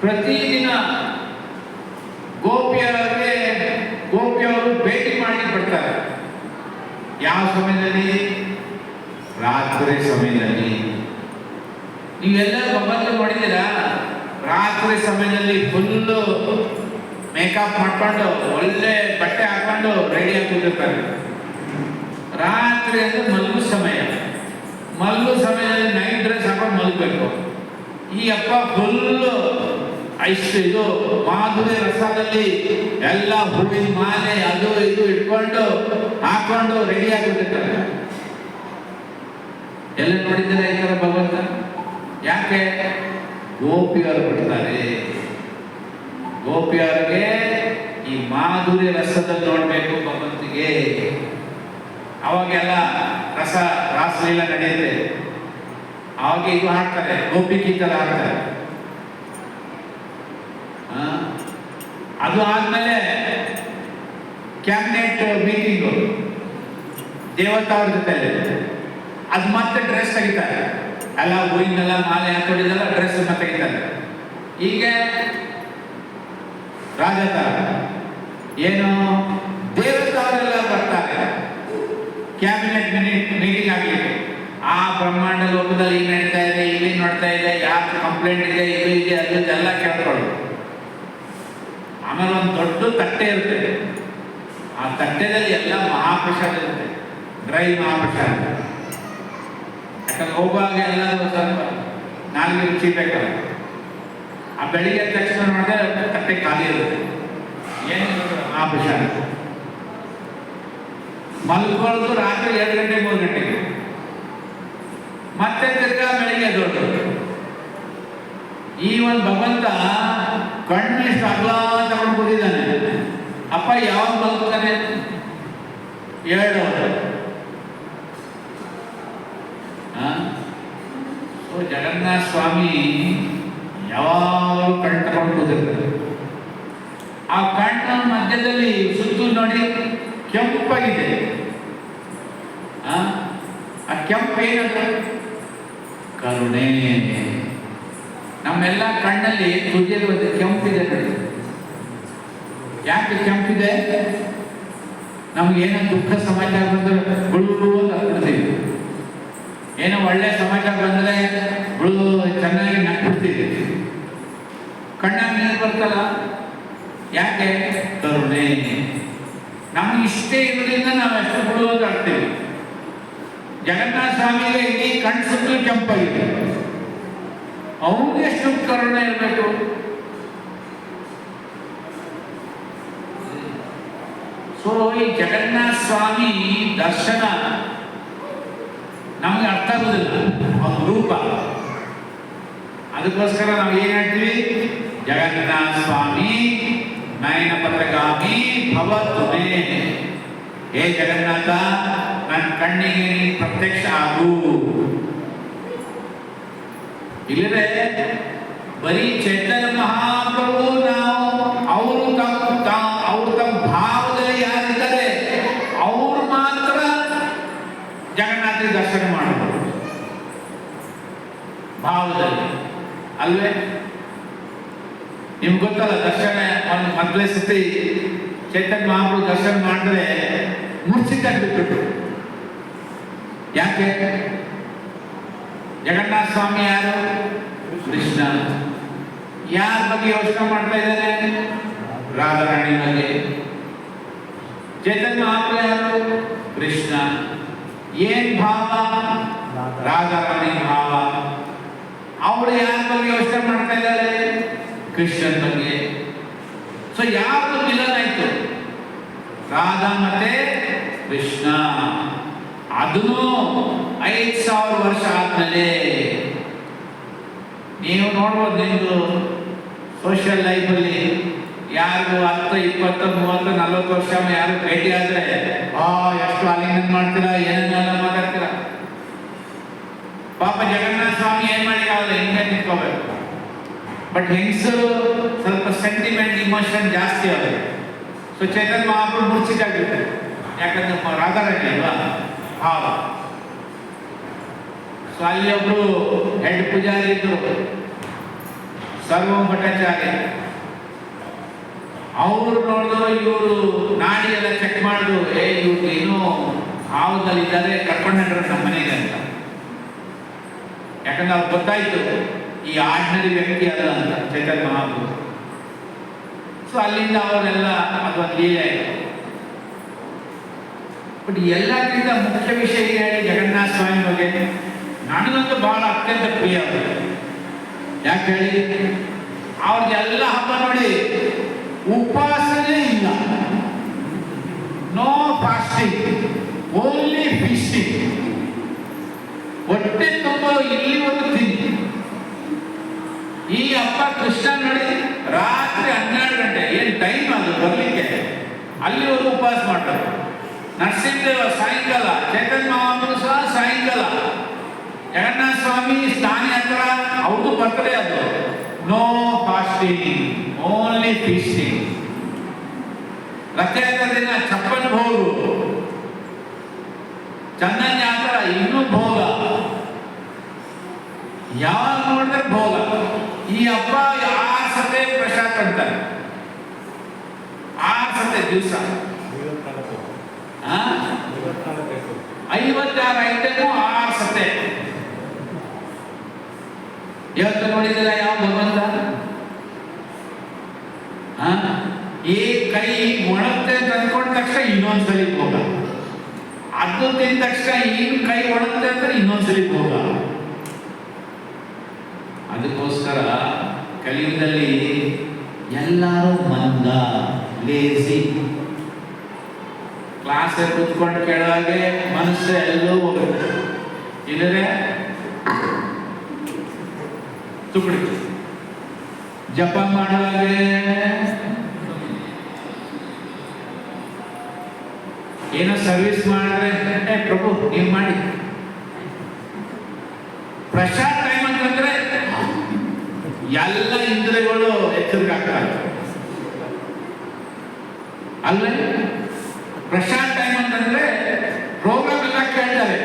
ಪ್ರತಿದಿನ ಗೋಪಿಯವರು ಭೇಟಿ ಮಾಡಿ ಬರ್ತಾರೆ. ಯಾವ ಸಮಯದಲ್ಲಿ? ರಾತ್ರಿ ಸಮಯದಲ್ಲಿ. ನೀವೆಲ್ಲರೂ ಮೊಬೈಲ್ ನೋಡಿದ್ದೀರಾ? ರಾತ್ರಿ ಸಮಯದಲ್ಲಿ ಫುಲ್ಲು ಮೇಕಪ್ ಮಾಡ್ಕೊಂಡು ಒಳ್ಳೆ ಬಟ್ಟೆ ಹಾಕೊಂಡು ರೆಡಿ ಆಗಿ ಕೂತಿರ್ತಾರೆ. ರಾತ್ರಿ ಅಂದ್ರೆ ಮಲಗು ಸಮಯದಲ್ಲಿ ನೈಟ್ ಡ್ರೆಸ್ ಹಾಕೊಂಡು ಮಲಗಬೇಕು. ಈ ಅಪ್ಪ ಫುಲ್ಲು ಇಷ್ಟು ಇದು ಮಾಧುರಿ ರಸದಲ್ಲಿ ಎಲ್ಲ ಹೂವಿನ ಮಾಲೆ ಅದು ಇದು ಇಟ್ಕೊಂಡು ಹಾಕೊಂಡು ರೆಡಿ ಆಗಿಬಿಟ್ಟಿರ್ತಾರೆ. ಎಲ್ಲ ನೋಡಿದ್ದಾರೆ ಈ ತರ ಭಗವಂತ. ಯಾಕೆ? ಗೋಪಿಯರು ಬಿಡ್ತಾರೆ. ಗೋಪಿಯರಿಗೆ ಈ ಮಾಧುರಿ ರಸದಲ್ಲಿ ನೋಡ್ಬೇಕು ಭಗವಂತಿಗೆ. ಅವಾಗೆಲ್ಲ ರಾಸಲೀಲ ನಡೆಯುತ್ತೆ. ಅವಾಗ ಇದು ಹಾಡ್ತಾರೆ, ಗೋಪಿ ಗೀತೆಲ್ಲ ಹಾಡ್ತಾರೆ. ಅದು ಆದ್ಮೇಲೆ ಕ್ಯಾಬಿನೆಟ್ ಮೀಟಿಂಗು ದೇವತಾವ್ರ ಜೊತೆ ಅದು ಮತ್ತೆ ಡ್ರೆಸ್ ತೆಗಿತಾರೆ. ಎಲ್ಲ ಹೂವಿನೆಲ್ಲ ಮಾಲೆ ಹಾಕೊಂಡಿದ್ದೆಲ್ಲ ಡ್ರೆಸ್ ಮತ್ತೆ ತೆಗಿತಾರೆ. ಈಗ ರಾಜತಾರ ಏನು ದೇವತಾವರೆಲ್ಲ ಬರ್ತಾರೆ ಕ್ಯಾಬಿನೆಟ್ ಮೀಟಿಂಗ್ ಆಗಲಿಕ್ಕೆ. ಆ ಬ್ರಹ್ಮಾಂಡ ಲೋಕದಲ್ಲಿ ಈಗ ನಡೀತಾ ಇದೆ, ಇಲ್ಲಿ ನೋಡ್ತಾ ಇದೆ, ಯಾರು ಕಂಪ್ಲೇಂಟ್ ಇದೆ, ಇದು ಇದೆ, ಅದೆಲ್ಲ ಕೇಳ್ಕೊಳ್ಳೋದು. ಆಮೇಲೆ ಒಂದು ದೊಡ್ಡ ತಟ್ಟೆ ಇರುತ್ತೆ. ಆ ತಟ್ಟೆದಲ್ಲಿ ಎಲ್ಲ ಮಹಾಪ್ರಸಾದ ಇರುತ್ತೆ, ಡ್ರೈ ಮಹಾಪ್ರಸಾದ. ಯಾಕಂದ್ರೆ ಹೋಗುವಾಗ ಎಲ್ಲ ಸ್ವಲ್ಪ ನಾಲ್ಗೆ ರುಚಿ ಬೇಕಲ್ಲ. ಆ ಬೆಳಿಗ್ಗೆ ತಕ್ಷಣ ನೋಡಿದ್ರೆ ತಟ್ಟೆ ಖಾಲಿ ಇರುತ್ತೆ, ಏನು ಮಹಾಪ್ರಸಾದ. ಮಲ್ಕೊಳ್ಳೋದು ರಾತ್ರಿ 2 ಗಂಟೆ 3 ಗಂಟೆಗೆ, ಮತ್ತೆ ತಿರ್ಗಾ ಬೆಳಿಗ್ಗೆ ದೊಡ್ಡ. ಈ ಒಂದು ಭಗವಂತ ಕಣ್ಣಿಷ್ಟು ಅಗ್ಲ ತಗೊಂಡು ಕೂತಿದ್ದಾನೆ. ಅಪ್ಪ ಯಾವಾಗ ಮಲ್ಕೊತಾನೆ? 2 ಜಗನ್ನಾಥ ಸ್ವಾಮಿ ಯಾವಾಗಲೂ ಕಣ್ಣು ತಗೊಂಡು ಕೂತಿರ್ತಾರೆ. ಆ ಕಣ್ಣ ಮಧ್ಯದಲ್ಲಿ ಸುತ್ತು ನೋಡಿ ಕೆಂಪಾಗಿದೆ. ಆ ಕೆಂಪು ಏನಂತ? ಕರುಣೆ. ನಮ್ಮೆಲ್ಲ ಕಣ್ಣಲ್ಲಿ ತುದಿಯಲ್ಲಿ ಒಂದು ಕೆಂಪಿದೆ ನೋಡಿ. ಯಾಕೆ ಕೆಂಪಿದೆ? ನಮ್ಗೇನೋ ದುಃಖ ಸಮಾಚಾರ ಬಂದ್ರೆ ಗುಳು ಅಂತ ಹಾಕ್ಬಿಡ್ತೀವಿ, ಏನೋ ಒಳ್ಳೆ ಸಮಾಚಾರ ಬಂದರೆ ಗುಳು ಚೆನ್ನಾಗಿ ನಕ್ಬಿಡ್ತೀವಿ. ಕಣ್ಣಾಗ ನೀರು ಬರ್ತಲ್ಲ, ಯಾಕೆ? ಕರುಣೆ. ನಮ್ಗೆ ಇಷ್ಟೇ ಇರೋದ್ರಿಂದ ನಾವು ಎಷ್ಟು ಗುಳು ಅಂತ ಆಡ್ತೀವಿ. ಜಗನ್ನಾಥ ಸ್ವಾಮಿಗೆ ಇಡೀ ಕಣ್ಣು ಸುತ್ತಲೂ ಕೆಂಪಾಗಿದೆ. ಅವ್ರಿಗೆ ಎಷ್ಟು ಕರುಣೆ ಇರಬೇಕು. ಸೊ ಈ ಜಗನ್ನಾಥ ಸ್ವಾಮಿ ದರ್ಶನ ನಮ್ಗೆ ಅರ್ಥ ಆಗುದಿಲ್ಲ, ಅವ್ರ ರೂಪ. ಅದಕ್ಕೋಸ್ಕರ ನಾವು ಏನ್ ಹೇಳ್ತೀವಿ? ಜಗನ್ನಾಥ ಸ್ವಾಮಿ ನಯನ ಪತ್ರಗಾಮಿ ಭವತು ಮೇ. ಹೇ ಜಗನ್ನಾಥ, ನನ್ನ ಕಣ್ಣಿಗೆ ನೀನು ಪ್ರತ್ಯಕ್ಷ ಆಗು. ಇಲ್ಲದೆ ಬರೀ ಚೈತನ್ಯ ಮಹಾಪ್ರಭು ನಾವು ಅವರು ತಮ್ಮ ಭಾವದಲ್ಲಿ ಯಾರಿದ್ದಾರೆ ಅವರು ಮಾತ್ರ ಜಗನ್ನಾಥ ದರ್ಶನ ಮಾಡಬಹುದು ಭಾವದಲ್ಲಿ, ಅಲ್ವೇ? ನಿಮ್ಗೆ ಗೊತ್ತಲ್ಲ, ದರ್ಶನ ಒಂದು ಮೊದಲೇ ಸತಿ ಚೈತನ್ಯ ಮಹಾಪ್ರಭು ದರ್ಶನ ಮಾಡಿದ್ರೆ ಮುರ್ಚಿಟ್ಟಾಗ್ಬಿಟ್ಟು. ಯಾಕೆ? ಜಗನ್ನಾಥ ಸ್ವಾಮಿ ಯಾರು? ಕೃಷ್ಣ. ಯಾರ ಬಗ್ಗೆ ಯೋಚನೆ ಮಾಡ್ತಾ ಇದ್ದಾರೆ? ರಾಧಾರಾಣಿ ಬಗ್ಗೆ. ಚೈತನ್ಯ ಮಹಾಪ್ರಭು ಯಾರು? ಕೃಷ್ಣ. ಏನ್ ಭಾವ? ರಾಧಾರಾಣಿ ಭಾವ. ಅವರು ಯಾರ ಬಗ್ಗೆ ಯೋಚನೆ ಮಾಡ್ತಾ ಇದ್ದಾರೆ? ಕೃಷ್ಣನ ಬಗ್ಗೆ. ಸೊ ಯಾವುದು ಮಿಲನ ಆಯ್ತು? ರಾಧಾ ಮತ್ತೆ ಕೃಷ್ಣ. ಅದನ್ನು 5000 ವರ್ಷ ಆದ್ಮೇಲೆ ನೀವು ನೋಡ್ಬೋದು. ನಿಮ್ದು ಸೋಷಿಯಲ್ ಲೈಫಲ್ಲಿ ಯಾರು 10, 20, 30, 40 ವರ್ಷ ಯಾರು ಭೇಟಿ ಆದ್ರೆ ಎಷ್ಟು ಆಲಿಂಗನ ಮಾಡ್ತೀರಾ, ಏನೇನೆಲ್ಲ ಮಾತಾಡ್ತೀರಾ. ಪಾಪ ಜಗನ್ನಾಥ ಸ್ವಾಮಿ ಏನ್ ಮಾಡಿಕಾಗಲ್ಲ, ಹಿಂಗೆ ನಿಂತ್ಕೋಬೇಕು. ಬಟ್ ಹೆಂಗಸರು ಸ್ವಲ್ಪ ಸೆಂಟಿಮೆಂಟ್ ಇಮೋಷನ್ ಜಾಸ್ತಿ ಅವ್ರಿಗೆ. ಸೊ ಚೈತನ್ಯ ಮಹಾಪ್ರಭು ಮುಚ್ಚಿದ್ದಾಗಿರ್ತಾರೆ, ಯಾಕಂದ್ರೆ ರಾಧಾರಾಣಿ ಅಲ್ವಾ ಭಾವ. ಸೊ ಅಲ್ಲಿ ಒಬ್ರು ಹೆಡ್ ಪೂಜಾರಿ ಇದ್ರು, ಸರ್ವಂ ಭಟ್ಟಾಚಾರ್ಯ. ಅವರು ನೋಡಿದ್ರು ಇವರು ನಾಡಿ ಎಲ್ಲ ಚೆಕ್ ಮಾಡಿದ್ರು, ಇವ್ರು ಏನೋ ಭಾವದಲ್ಲಿದ್ದಾರೆ, ಕರ್ಕೊಂಡ್ರೆ ನಮ್ಮ ಮನೆಗೆ ಅಂತ. ಯಾಕಂದ್ರೆ ಅವ್ರಿಗೆ ಗೊತ್ತಾಯ್ತು ಈ ಆರ್ಡಿನರಿ ವ್ಯಕ್ತಿ ಅಲ್ಲ ಅಂತ ಚೈತನ್ಯ ಮಹಾಪ್ರಭು. ಸೊ ಅಲ್ಲಿಂದ ಅವರೆಲ್ಲ ಅದೊಂದು ಲೀಲೆ ಆಯಿತು. ಬಟ್ ಎಲ್ಲಕ್ಕಿಂತ ಮುಖ್ಯ ವಿಷಯ ಹೇಳಿ ಜಗನ್ನಾಥ ಸ್ವಾಮಿ ಬಗ್ಗೆ ನನಗಂತೂ ಬಹಳ ಅತ್ಯಂತ ಪ್ರಿಯ. ಯಾಕೆ ಹೇಳಿ? ಅವ್ರಿಗೆಲ್ಲ ಹಬ್ಬ ನೋಡಿ ಉಪವಾಸನೇ ಇಲ್ಲ, ನೋ ಫಾಸ್ಟಿಂಗ್, ಓನ್ಲಿ ಫೀಸ್ಟಿಂಗ್. ಹೊಟ್ಟೆ ತುಂಬ ಇಲ್ಲಿವರೆಗೂ ತಿನ್ನಿ. ಈ ಹಬ್ಬ ಕೃಷ್ಣ ನೋಡಿ ರಾತ್ರಿ 12 ಗಂಟೆ, ಏನು ಟೈಮ್ ಅದು ಬರ್ಲಿಕ್ಕೆ, ಅಲ್ಲಿವರೆಗೂ ಉಪವಾಸ ಮಾಡ್ತಾರೆ. ನರಸಿಂಹದೇವ ಸಾಯಂಕಾಲ, ಚೈತನ್ಯ ಮಹಾಪ್ರಭು ಸಹ ಸಾಯಂಕಾಲ, ಜಗನ್ನಾಥ ಸ್ವಾಮಿ ಸ್ಥಾನಿ ಹತ್ರ ಅವ್ರದ್ದು ಬರ್ತಡೇ ಅದು. No fasting, only feasting. ರಥಯಾತ್ರೆ ದಿನ ಚಪ್ಪನ್ ಭೋಗ, ಚಂದನ್ ಯಾತ್ರ ಇನ್ನೂ ಭೋಗ, ಯಾವಾಗ ನೋಡಿದ್ರೆ ಭೋಗ. ಈ ಹಬ್ಬ 6 ಸತೆ ಪ್ರಸಾದ ಅಂತಾರೆ, 6 ಸತೆ ದಿವಸ 56 ಐಟಮು 6 ಸತೆ. ಇವತ್ತು ನೋಡಿದಿಲ್ಲ ಯಾವ ಭಗವಂತ ಈ ಕೈ ಒಣಗುತ್ತೆ ಅಂತ ಅಂದ್ಕೊಂಡ ತಕ್ಷಣ ಇನ್ನೊಂದ್ಸಲಿ ಭೋಗ, ಅದು ತಿಂದ ತಕ್ಷಣ ಈಗ ಕೈ ಒಣಗುತ್ತೆ ಅಂದ್ರೆ ಇನ್ನೊಂದ್ಸಲಿ ಭೋಗ. ಅದಕ್ಕೋಸ್ಕರ ಕಲಿಯುಗದಲ್ಲಿ ಎಲ್ಲರೂ ಮಂದ, ಲೇಸಿ, ಕ್ಲಾಸ್ ಕೂತ್ಕೊಂಡು ಕೇಳುವಾಗೆ ಮನಸ್ಸು ಎಲ್ಲೂ ಹೋಗುತ್ತೆ. ಇಲ್ಲದ್ರೆ ತುಕಡಿ ಜಪ ಮಾಡುವಾಗೆ ಏನೋ ಸರ್ವಿಸ್ ಮಾಡಿದ್ರೆ ಪ್ರಭು ನೀವು ಮಾಡಿ. ಪ್ರಸಾದ ಟೈಮ್ ಅಂತಂದ್ರೆ ಎಲ್ಲ ಇಂದ್ರಿಯಗಳು ಎಚ್ಚರಿಕೆ ಆಗ್ತಾರೆ. ಅಲ್ಲ ಪ್ರಸಾದ ಟೈಮ್ ಅಂತಂದ್ರೆ ಪ್ರೋಗ್ರಾಮ್ ಎಲ್ಲ ಕೇಳ್ತಾರೆ,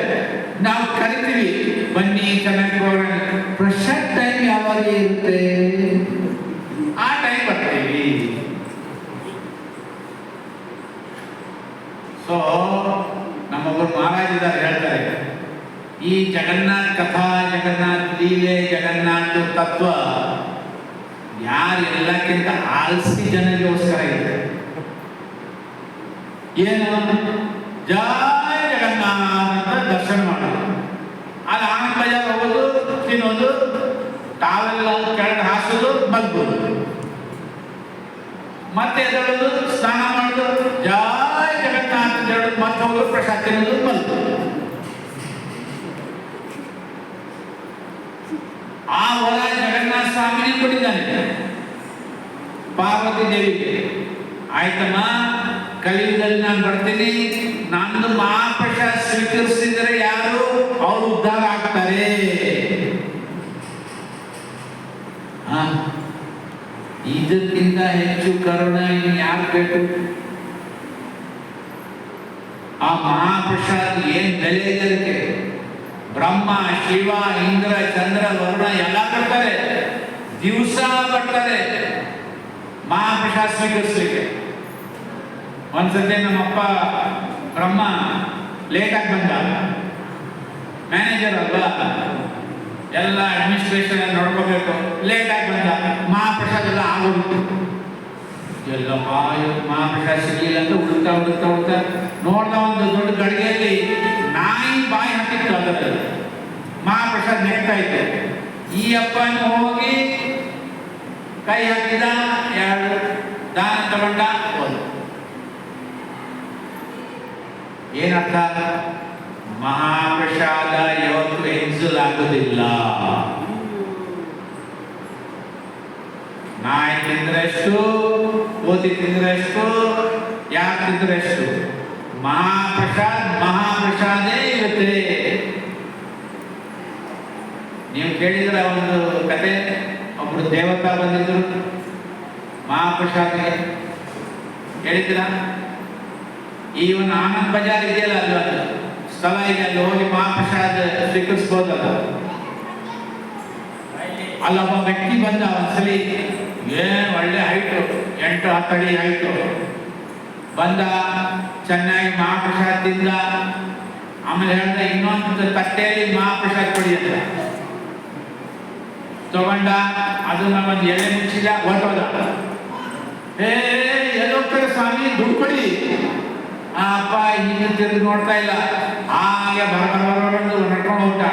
ನಾವು ಕರಿತೀವಿ ಬನ್ನಿ ಚೆನ್ನಾಗಿ ಪ್ರೋಗ್ರಾಮ್. ಪ್ರಸಾದ ಟೈಮ್ ಯಾವಾಗ ಇರುತ್ತೆ ಆ ಟೈಮ್ ಬರ್ತೀವಿ. ಸೊ ನಮ್ಮೊಬ್ಬರು ಮಹಾರಾಜ್ ಇದ್ದಾರೆ, ಹೇಳ್ತಾರೆ ಈ ಜಗನ್ನಾಥ ಕಥಾ, ಜಗನ್ನಾಥ ಲೀಲೆ, ಜಗನ್ನಾಥ ತತ್ವ ಯಾರು ಎಲ್ಲಕ್ಕಿಂತ ಆಲ್ಸಿ ಜನರಿಗೋಸ್ಕರ ಇದೆ. ಏನು ಜಯ ಜಗನ್ನಾಥ ಅಂತ ದರ್ಶನ ಮಾಡೋದು, ಅಲ್ಲಿ ಆನಂದ ಬಜಾರ್ ಹೋಗೋದು, ತಿನ್ನೋದು, ತಾವೆಲ್ಲ ಕೆಳಗೆ ಹಾಸೋದು, ಮಲ್ಗೋದು, ಮತ್ತೆ ಎದಳೋದು, ಸ್ನಾನ ಮಾಡೋದು, ಜಯ ಜಗನ್ನಾಥ ಹೇಳೋದು, ಮತ್ತೆ ಹೋಗೋದು, ಪ್ರಸಾದ ತಿನ್ನೋದು, ಮಲ್ಗೋದು. ಆ ಹೊಲ ಜಗನ್ನಾಥ ಸ್ವಾಮಿನೇ ಕೊಟ್ಟಿದ್ದಾನೆ ಪಾರ್ವತಿ ದೇವಿಗೆ. ಆಯ್ತಮ್ಮ, ಕಲಿಯುಗದಲ್ಲಿ ನಾನು ಬರ್ತೀನಿ, ನಂದು ಮಹಾಪ್ರಸಾದ ಸ್ವೀಕರಿಸಿದರೆ ಯಾರು ಅವರು ಉದ್ಧಾರ ಆಗ್ತಾರೆ. ಇದಕ್ಕಿಂತ ಹೆಚ್ಚು ಕರುಣ ಇನ್ನು ಯಾರು ಬೇಕು? ಆ ಮಹಾಪ್ರಸಾದ ಏನ್ ಬೆಲೆ ಇದಕ್ಕೆ? ಬ್ರಹ್ಮ, ಶಿವ, ಇಂದ್ರ, ಚಂದ್ರ, ವರುಣ ಎಲ್ಲ ಬರ್ತಾರೆ, ದಿವಸ ಬರ್ತಾರೆ ಮಹಾಪ್ರಸಾದ ಸ್ವೀಕರಿಸಲಿಕ್ಕೆ. ಒಂದ್ಸತಿ ನಮ್ಮಪ್ಪ ಬ್ರಹ್ಮ ಲೇಟಾಗಿ ಬಂದ, ಮ್ಯಾನೇಜರ್ ಅಲ್ವಾ, ಎಲ್ಲ ಅಡ್ಮಿನಿಸ್ಟ್ರೇಷನ್ ನೋಡ್ಕೋಬೇಕು, ಲೇಟಾಗಿ ಬಂದ, ಮಹಾಪ್ರಸಾದ ಎಲ್ಲ ಆಗೋಗಿತ್ತು. ಎಲ್ಲ ಮಹಾಪ್ರಸಾದ ಸಿಗಲಿಲ್ಲ ಅಂತ ಹುಡುಕ್ತಾ ಹುಡುಕ್ತಾ ಹುಡುಕ್ತಾ ನೋಡ್ದ ಒಂದು ದೊಡ್ಡ ಗಡಿಗೆಯಲ್ಲಿ ನಾಯಿ ಬಾಯಿ ಹಾಕಿತ್ತು, ಅದರಲ್ಲಿ ಮಹಾಪ್ರಸಾದ ನೆಗ್ತಾ ಇತ್ತು. ಈ ಅಪ್ಪನ ಹೋಗಿ ಕೈ ಹಾಕಿದ, 2 ದಾನ ತಗೊಂಡ, ಹೋದ. ಏನರ್ಥ? ಮಹಾಪ್ರಸಾದ ಯಾವತ್ತೂ ಎನ್ಸಲಾಗುವುದಿಲ್ಲ. ನಾಯಿ ತಿಂದ್ರಷ್ಟು, ಕೋತಿ ತಿಂದ್ರಷ್ಟು, ಯಾಕೆ ತಿಂದ್ರಷ್ಟು? ಮಹಾಪ್ರಸಾದೇ ಇರುತ್ತೆ. ನೀವು ಕೇಳಿದ್ರ ಒಂದು ಕತೆ, ಒಬ್ರು ದೇವತಾ ಬಂದಿದ್ರು ಮಹಾಪ್ರಸಾದ್ಗೆ, ಕೇಳಿದ್ರ? ಈ ಒಂದು ಆನಂದ್ ಬಜಾರ್ ಇದೆಯಲ್ಲ, ಅಲ್ಲೊಂದು ಸ್ಥಳ ಇದೆ, ಅಲ್ಲಿ ಹೋಗಿ ಮಹಾಪ್ರಸಾದ ಸ್ವೀಕರಿಸ್ಬೋದಲ್ಲ. ಅಲ್ಲೊಬ್ಬ ವ್ಯಕ್ತಿ ಬಂದ, ಒಂದ್ಸಲಿ ಒಳ್ಳೆ ಹೈಟು, 8-10 ಅಡಿ ಹೈಟು ಬಂದ, ಚೆನ್ನಾಗಿ ಮಹಾಪ್ರಸಾದ ತಿಂದ. ಆಮೇಲೆ ಹೇಳ್ದ, ಇನ್ನೊಂದು ತಟ್ಟೆಯಲ್ಲಿ ಮಹಾಪ್ರಸಾದ ಕೊಡಿ ಅಂತ ತಗೊಂಡ. ಅದನ್ನ ಒಂದು ಎಲೆ ಮುಚ್ಚಿದ, ಹೊರಟೋದ. ಎಲ್ಲೋಗ್ತಾರೆ ಸ್ವಾಮಿ, ದುಡ್ಡು ಕೊಡಿ. ಅಪ್ಪ ಹಿಂಗೆ ತಿರುಗಿ ನೋಡ್ತಾ ಇಲ್ಲ, ಹಾಗೆ ನಡ್ಕೊಂಡು ಹೋಗ್ತ.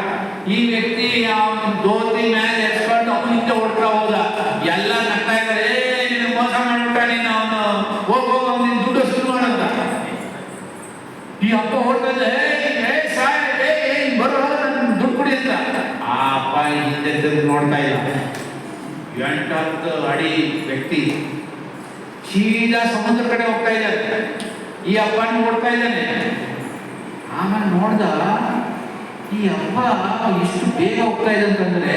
ಈ ವ್ಯಕ್ತಿ ಅವನ ದೋತಿ ಮೇಲೆ ಎಸ್ಕೊಂಡು ಅವನಿಂದ ಹೊಡ್ತಾ ಹೋದ. ಎಲ್ಲ ನಗ್ತಾ ಇದ್ದಾರೆ, ನೀನು ಮೋಸ ಮಾಡ್ಬಿಟ್ಟ, ನೀನು ಅವನು ಹೋಗೋ ನಿನ್ ದುಡ್ಡು ಶುರು ಮಾಡಂತ. ಈ ಅಪ್ಪ ಹೊರಟದೆ, ಬರೋ ದುಡ್ಡು ಕುಡಿ ಅಂತ. ಆ ಅಪ್ಪ ಹಿಂದೆ ತಿರುಗಿ ನೋಡ್ತಾ ಇಲ್ಲ. 8-10 ಅಡಿ ವ್ಯಕ್ತಿ ಸೀದಾ ಸಮುದ್ರ ಕಡೆ ಹೋಗ್ತಾ ಇದ್ದಾರೆ. ಈ ಅಪ್ಪನ ನೋಡ್ತಾ ಇದ್ದಾನೆ. ಆಮೇಲೆ ನೋಡ್ದ, ಈ ಅಪ್ಪ ಇಷ್ಟು ಬೇಗ ಹೋಗ್ತಾ ಇದೆ ಅಂತಂದ್ರೆ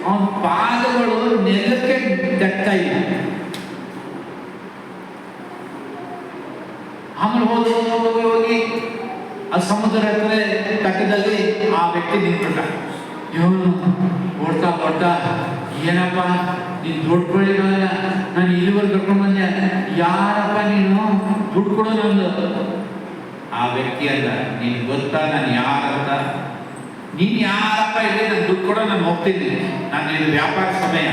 ಅವನ ಪಾದಗಳು ನೆಲಕ್ಕೆ ತಟ್ತಾ ಇಲ್ಲ. ಆಮೇಲೆ ಹೋಗಿ ಆ ಸಮುದ್ರ ತಟ್ಟದಲ್ಲಿ ಆ ವ್ಯಕ್ತಿ ನಿಂತ್ಕೊಂಡ. ಇವನು ಓಡ್ತಾ ಏನಪ್ಪ ನೀನು ದುಡ್ಡು ಬೆಳಿಲ್ಲ, ನಾನು ಇಲ್ಲಿವರೆಗೆ ಕರ್ಕೊಂಡು ಬಂದೆ, ಯಾರಪ್ಪ ನೀನು, ದುಡ್ಡು ಕೊಡೋ ನಂದು. ಆ ವ್ಯಕ್ತಿ ಅಂದ, ನೀನು ಗೊತ್ತಾ ನಾನು ಯಾರಂತ? ನೀನು ಯಾರಪ್ಪ ಇಲ್ಲಿ, ನಾನು ದುಡ್ಡು ಕೊಡೋ, ನಾನು ಹೋಗ್ತೀನಿ, ನಾನು ಇದು ವ್ಯಾಪಾರ ಸಮಯ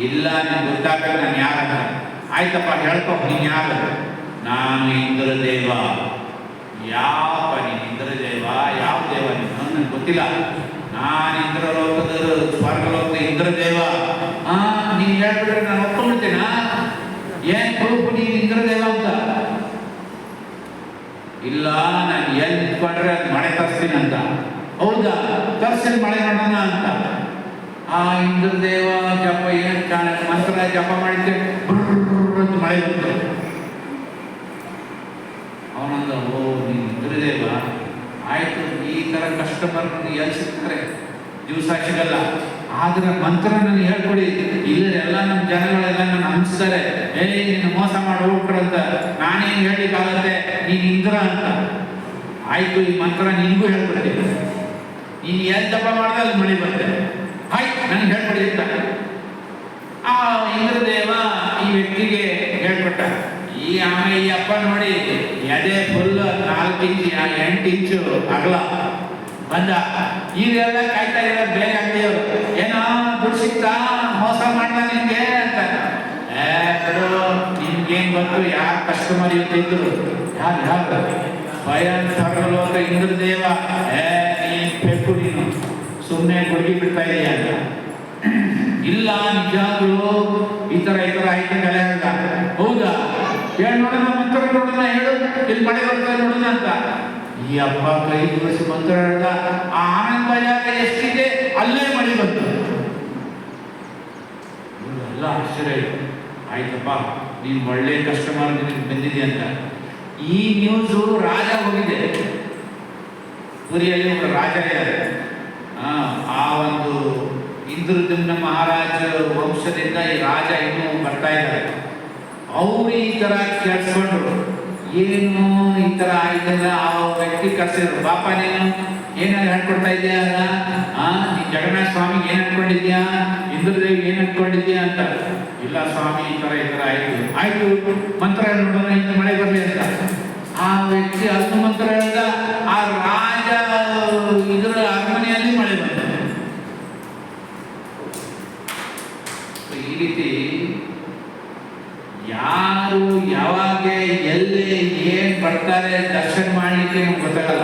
ಇಲ್ಲ, ನೀನು ಗೊತ್ತಾಗ ನಾನು ಯಾರಂತ. ಆಯ್ತಪ್ಪ ಹೇಳ್ಕೊ, ನೀನು ಯಾರು? ನಾನು ಇಂದ್ರದೇವ. ಯಾವಪ್ಪ ನೀನು ಇಂದ್ರದೇವ? ಯಾವ ದೇವ ನೀನು? ನನಗೆ ಗೊತ್ತಿಲ್ಲ. ನಾನು ಇಂದ್ರಲೋಕದ ಸ್ವರ್ಗಲೋಕದ ಇಂದ್ರದೇವ. ನೀನು ಹೇಳ್ಬಿಟ್ರೆ ನಾನು ಒಪ್ಕೊಂಡ್ಬಿಡ್ತೇನಾ? ಏನ್ ಪ್ರೂಫ್ ನೀನು ಇಂದ್ರದೇವ ಅಂತ? ಇಲ್ಲ, ನಾನು ಎಲ್ಲಿ ನಿಂತ್ಕೊಂಡ್ರೆ ಅದು ಮಳೆ ತರಿಸ್ತೀನಿ ಅಂತ. ಹೌದಾ, ತರಿಸಿ ಮಳೆ ಮಾಡೋಣ ಅಂತ. ಆ ಇಂದ್ರದೇವ ಜಪ ಏನು ಮಂತ್ರ ಜಪ ಮಾಡಿದ್ದೆ, ಅಂತ ಮಳೆ ಬಂತು. ಅವನಂದ, ಓ ನೀನು ಇಂದ್ರದೇವ, ಆಯ್ತು. ಈ ಥರ ಕಸ್ಟಮರ್ ಎಲ್ಲಿ ಸಿಗ್ತಾರೆ? ದಿವಸ ಸಿಗಲ್ಲ. ಆದ್ರೆ ಮಂತ್ರ ನನಗೆ ಹೇಳ್ಕೊಡಿ. ಇಲ್ಲ ಎಲ್ಲ ನಮ್ಮ ಜನಗಳೆಲ್ಲ ನನ್ನ ಅನಿಸ್ತಾರೆ, ನೀನು ಮೋಸ ಮಾಡಿ ಹೋಗ್ಬಿಟ್ರಂತ. ನಾನೇನು ಹೇಳಿಕ್ಕಾಗತ್ತೆ, ನೀನು ಇಂದ್ರ ಅಂತ. ಆಯ್ತು, ಈ ಮಂತ್ರ ನಿನಗೂ ಹೇಳ್ಕೊಡ್ತೀನಿ. ನೀನು ಎಲ್ಲಿ ಜಪ ಮಾಡಿದ್ರೆ ಅದು ಮಳೆ ಬರ್ತದೆ. ಆಯ್ತು, ನನಗೆ ಹೇಳ್ಕೊಡಿ ಅಂತ ಆ ಇಂದ್ರದೇವ ಈ ವ್ಯಕ್ತಿಗೆ ಹೇಳ್ಕೊಟ್ಟ. ಆಮೇಲೆ ಈ ಅಪ್ಪ ನೋಡಿ, ಎದೆ ಫುಲ್ 4 ಇಂಚು 8 ಇಂಚು ಅಗಲ ಬಂದ. ಇದೆಲ್ಲ ಕಾಯ್ತಾ ಇರೋ ಬೇರೆ ಅಂಗಡಿಯವರು, ಏನೋ ದುಡ್ಡು ಸಿಗ್ತಾ, ಮೋಸ ಮಾಡ್ದ ನಿನ್ಗೆ ಅಂತ. ನಿಮ್ಗೇನ್ ಗೊತ್ತು ಯಾರು ಕಸ್ಟಮರ್ ಇವತ್ತಿದ್ರು? ಯಾರು ಸ್ವಯಂ ಸರ್ವಲೋಕ ಇಂದ್ರದೇವ. ನೀನ್ ಪೆಟ್ಟು, ನೀನು ಸುಮ್ಮನೆ ಗುಡುಗಿ ಬಿಡ್ತಾ ಇದೀಯ ಅಂತ. ಇಲ್ಲ, ನಿಜಾಗ್ಲು ಈ ತರ ಆಯ್ತು ಕಲೆ ಅಂತ. ಹೌದಾ, ಹೇಳಿ ನೋಡೋಣ, ಮಂತ್ರ ನೋಡೋಣ, ಹೇಳು ಇಲ್ಲಿ ಮಳೆ ಬರ್ತಾರೆ ನೋಡೋಣ ಅಂತ. ಈ ಅಪ್ಪ ಕೈ ಜೋಡಿಸಿ ಮಂತ್ರ ಹೇಳ್ದ. ಆ ಆನಂದ ಬಜಾರ ಎಷ್ಟಿದೆ ಅಲ್ಲೇ ಮಳೆ ಬಂತು. ಎಲ್ಲ ಆಶ್ಚರ್ಯ. ಆಯ್ತಪ್ಪ, ನೀನು ಒಳ್ಳೆ ಕಸ್ಟಮರ್ ಬಂದಿದೆ ಅಂತ. ಈ ನ್ಯೂಸು ರಾಜ ಹೋಗಿದೆ. ಪುರಿಯಲ್ಲಿ ಒಬ್ಬ ರಾಜ ಇದ್ದಾರೆ. ಆ ಒಂದು ಇಂದ್ರದ್ಯುಮ್ನ ಮಹಾರಾಜ ವಂಶದಿಂದ ಈ ರಾಜ ಇನ್ನೂ ಬರ್ತಾ ಇದ್ದಾರೆ. ಅವರು ಈ ತರ ಕೇಳಿಸ್ಕೊಂಡ್ರು, ಏನು ಈ ತರ ಆಯ್ತಲ್ಲ. ಆ ವ್ಯಕ್ತಿ ಕರ್ಸಿದ್ರು, ಪಾಪ ನೀನು ಏನಾದ್ರು ಹೇಳ್ಕೊಡ್ತಾ ಇದೆಯಾ? ನೀ ಜಗನ್ನಾಥ ಸ್ವಾಮಿಗೆ ಏನ್ ಅನ್ಕೊಂಡಿದ್ಯಾ, ಇಂದ್ರದೇವಿಗೆ ಏನ್ ಅನ್ಕೊಂಡಿದ್ಯಾ ಅಂತ. ಇಲ್ಲ ಸ್ವಾಮಿ, ಈ ತರ ಆಯ್ತು ಮಂತ್ರ ನೋಡೋಣ, ಇಂತ ಮಳೆ ಬರ್ಲಿ ಅಂತ. ಆ ವ್ಯಕ್ತಿ ಅಲ್ಪ ಮಂತ್ರ ಹೇಳ್ದ. ಆ ರಾಜ ಇದ್ರ ಅರಮನೆಯಲ್ಲಿ ಮಳೆ ಬಂದ. ಈ ರೀತಿ ಯಾರು ಯಾವಾಗ ಎಲ್ಲಿ ಏನ್ ಬರ್ತಾರೆ ದರ್ಶನ ಮಾಡ್ಲಿಕ್ಕೆ ನಮ್ಗೆ ಗೊತ್ತಾಗಲ್ಲ.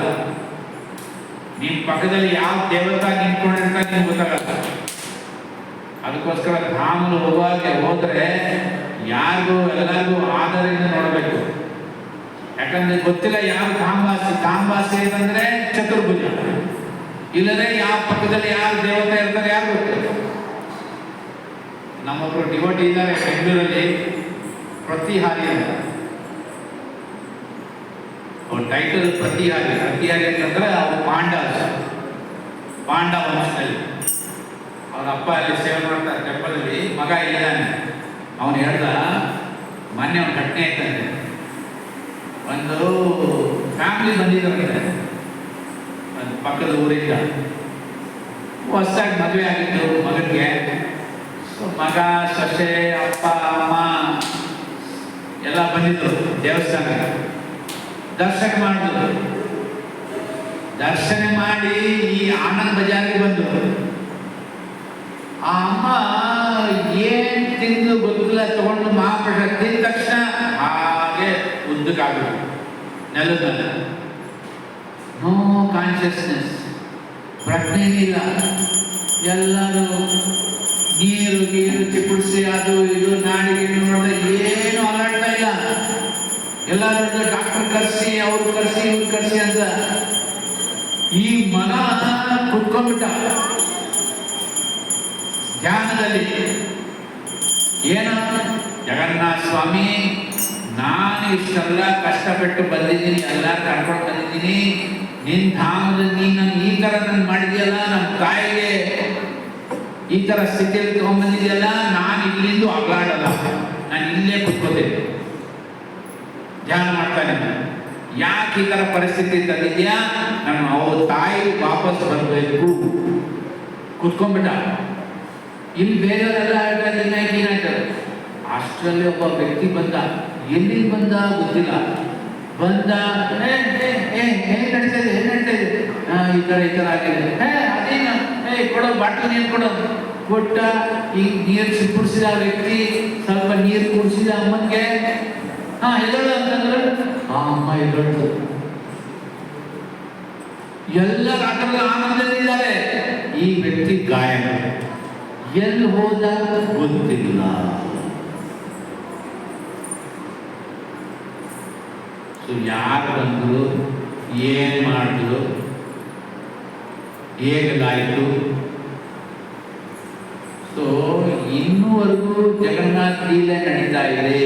ನಿಮ್ ಪಕ್ಕದಲ್ಲಿ ಯಾವ ದೇವತಾ ನಿಂತ್ಕೊಂಡಿರ್ತಾರೆ ನಿಮ್ಗೆ ಗೊತ್ತಾಗಲ್ಲ. ಅದಕ್ಕೋಸ್ಕರ ಧಾಮಲು ಹೋದ್ರೆ ಯಾರಿಗೂ ಎಲ್ಲರಿಗೂ ಆಧಾರದಿಂದ ನೋಡಬೇಕು. ಯಾಕಂದ್ರೆ ಗೊತ್ತಿಲ್ಲ ಯಾರು ಧಾಮವಾಸಿ ಏನಂದ್ರೆ ಚತುರ್ಭುಜ, ಇಲ್ಲದ್ರೆ ಯಾವ ಪಕ್ಕದಲ್ಲಿ ಯಾರು ದೇವತೆ ಇರ್ತಾರೆ ಯಾರು ಗೊತ್ತಿಲ್ಲ. ನಮ್ಮೊಬ್ರು ಡಿವೋಟಿ ಇದ್ದಾರೆ ಬೆಂಗಳೂರಲ್ಲಿ, ಪ್ರತಿಹಾರಿ ಅಂತ. ಅವ್ರ ಟೈಟಲ್ ಪ್ರತಿಹಾರಿ ಅಂತಂದ್ರೆ ಅವರು ಪಾಂಡ ವಂಶದಲ್ಲಿ. ಅವ್ರ ಅಪ್ಪ ಅಲ್ಲಿ ಸೇವೆ ಮಾಡ್ತಾರೆ ಟೆಂಪಲಲ್ಲಿ, ಮಗ ಇದ್ದಾನೆ. ಅವನು ಹೇಳ್ದ, ಮೊನ್ನೆ ಒಂದು ಘಟನೆ ಆಯ್ತಂತೆ. ಒಂದು ಫ್ಯಾಮಿಲಿ ಬಂದಿದ್ದಾರಂತೆ ಒಂದು ಪಕ್ಕದ ಊರಿಂದ. ಹೊಸದಾಗಿ ಮದುವೆ ಆಗಿದ್ದು ಮಗನಿಗೆ. ಮಗ, ಸೊಸೆ, ಅಪ್ಪ, ಅಮ್ಮ ಎಲ್ಲ ಬಂದಿದ್ರು ದೇವಸ್ಥಾನಕ್ಕೆ. ದರ್ಶನ ಮಾಡಿದ್ರು. ದರ್ಶನ ಮಾಡಿ ಈ ಆನಂದ್ ಬಜಾರ್ಗೆ ಬಂದರು. ಆ ಅಮ್ಮ ಏನ್ ತಿಂದು ಗೊತ್ತಿಲ್ಲ ತಗೊಂಡು ಮಹಾಪ್ರಸಾದ ತಿಂದ ತಕ್ಷಣ ಹಾಗೆ ಉದ್ದಕ್ಕಾಗಬೇಕು ನೆಲದಲ್ಲ. ನೋ ಕಾನ್ಷಿಯಸ್ನೆಸ್, ಪ್ರಜ್ಞೆ ಇಲ್ಲ. ಎಲ್ಲರೂ ನೀರು ಗೀರು ಚಿಪ್ಪುಡಿಸಿ ಅದು ಇದು ನಾಡಿಗೆ ನೋಡಿದ್ರೆ ಏನು ಅಲಾಡ್ತಾ ಇಲ್ಲ. ಎಲ್ಲರೂ ಡಾಕ್ಟರ್ ಕರ್ಸಿ ಅವ್ರು ಕರ್ಸಿ ಇವ್ರು ಕರ್ಸಿ ಅಂತ ಈ ಮನ ಕುತ್ಕೊಂಡ್ಬಿಟ್ಟ ಧ್ಯಾನದಲ್ಲಿ. ಏನು ಜಗನ್ನಾಥ ಸ್ವಾಮಿ, ನಾನು ಇಷ್ಟೆಲ್ಲ ಕಷ್ಟಪಟ್ಟು ಬಂದಿದ್ದೀನಿ, ಎಲ್ಲ ಕರ್ಕೊಂಡು ಬಂದಿದ್ದೀನಿ, ನಿನ್ನ ಧಾಮದಲ್ಲಿ ನೀನು ನನ್ನ ಈ ಥರ ನನ್ನ ಮಾಡಿದೆಯಲ್ಲ, ನಮ್ಮ ತಾಯಿಗೆ ಈ ಥರ ಸ್ಥಿತಿಯಲ್ಲಿ ತಗೊಂಡ್ಬಂದಿದೆಯಲ್ಲ, ನಾನು ಇಲ್ಲಿಂದ ಅಗಾಡಲ್ಲ, ನಾನು ಇಲ್ಲೇ ಕುತ್ಕೋತೇನೆ ಧ್ಯಾನ ಮಾಡ್ತಾನೆ. ಯಾಕೆ ಈ ಥರ ಪರಿಸ್ಥಿತಿ ತಂದಿದ್ಯಾ? ನಾನು ಅವ್ರ ತಾಯಿ ವಾಪಸ್ ಬರಬೇಕು. ಕುತ್ಕೊಂಡ್ಬಿಟ್ಟ. ಇಲ್ಲಿ ಬೇರೆಯವರೆಲ್ಲ ಹೇಳ್ತಾರೆ ಏನಾಯ್ತಾರೆ. ಅಷ್ಟರಲ್ಲಿ ಒಬ್ಬ ವ್ಯಕ್ತಿ ಬಂದ. ಎಲ್ಲಿಂದ ಬಂದ ಗೊತ್ತಿಲ್ಲ. ಬಂದ, ಏನ್ ನಡೀತಾ ಇದೆ, ಏನ್ ನಡೀತಾ ಇದೆ, ಈ ಥರ ಆಗಿದೆ, ಅದೇನು, ಕೊಡೋ ಬಾಟ್ಲಿ ನೀರು ಕೊಡೋ ಕೊಟ್ಟ. ಈಗ ನೀರು ಸಿಕ್ಕುಡಿಸಿದ ವ್ಯಕ್ತಿ ಸ್ವಲ್ಪ ನೀರು ಕುಡಿಸಿದ ಅಮ್ಮನಿಗೆ. ಎದಳು ಅಂತಂದ್ರೆ ಆ ಅಮ್ಮ ಎದಳು. ಎಲ್ಲ ರಾತ್ರಿ ಆನಂದದಲ್ಲಿದ್ದಾರೆ. ಈ ವ್ಯಕ್ತಿ ಗಾಯನ. ಎಲ್ಲಿ ಹೋದ ಗೊತ್ತಿಲ್ಲ. ಯಾರು ಬಂದರು, ಏನ್ ಮಾಡಿದ್ರು, ಹೇಗಾಯಿತು. ಸೊ ಇನ್ನೂವರೆಗೂ ಜಗನ್ನಾಥ ಲೀಲೆ ನಡೀತಾ ಇದೆ.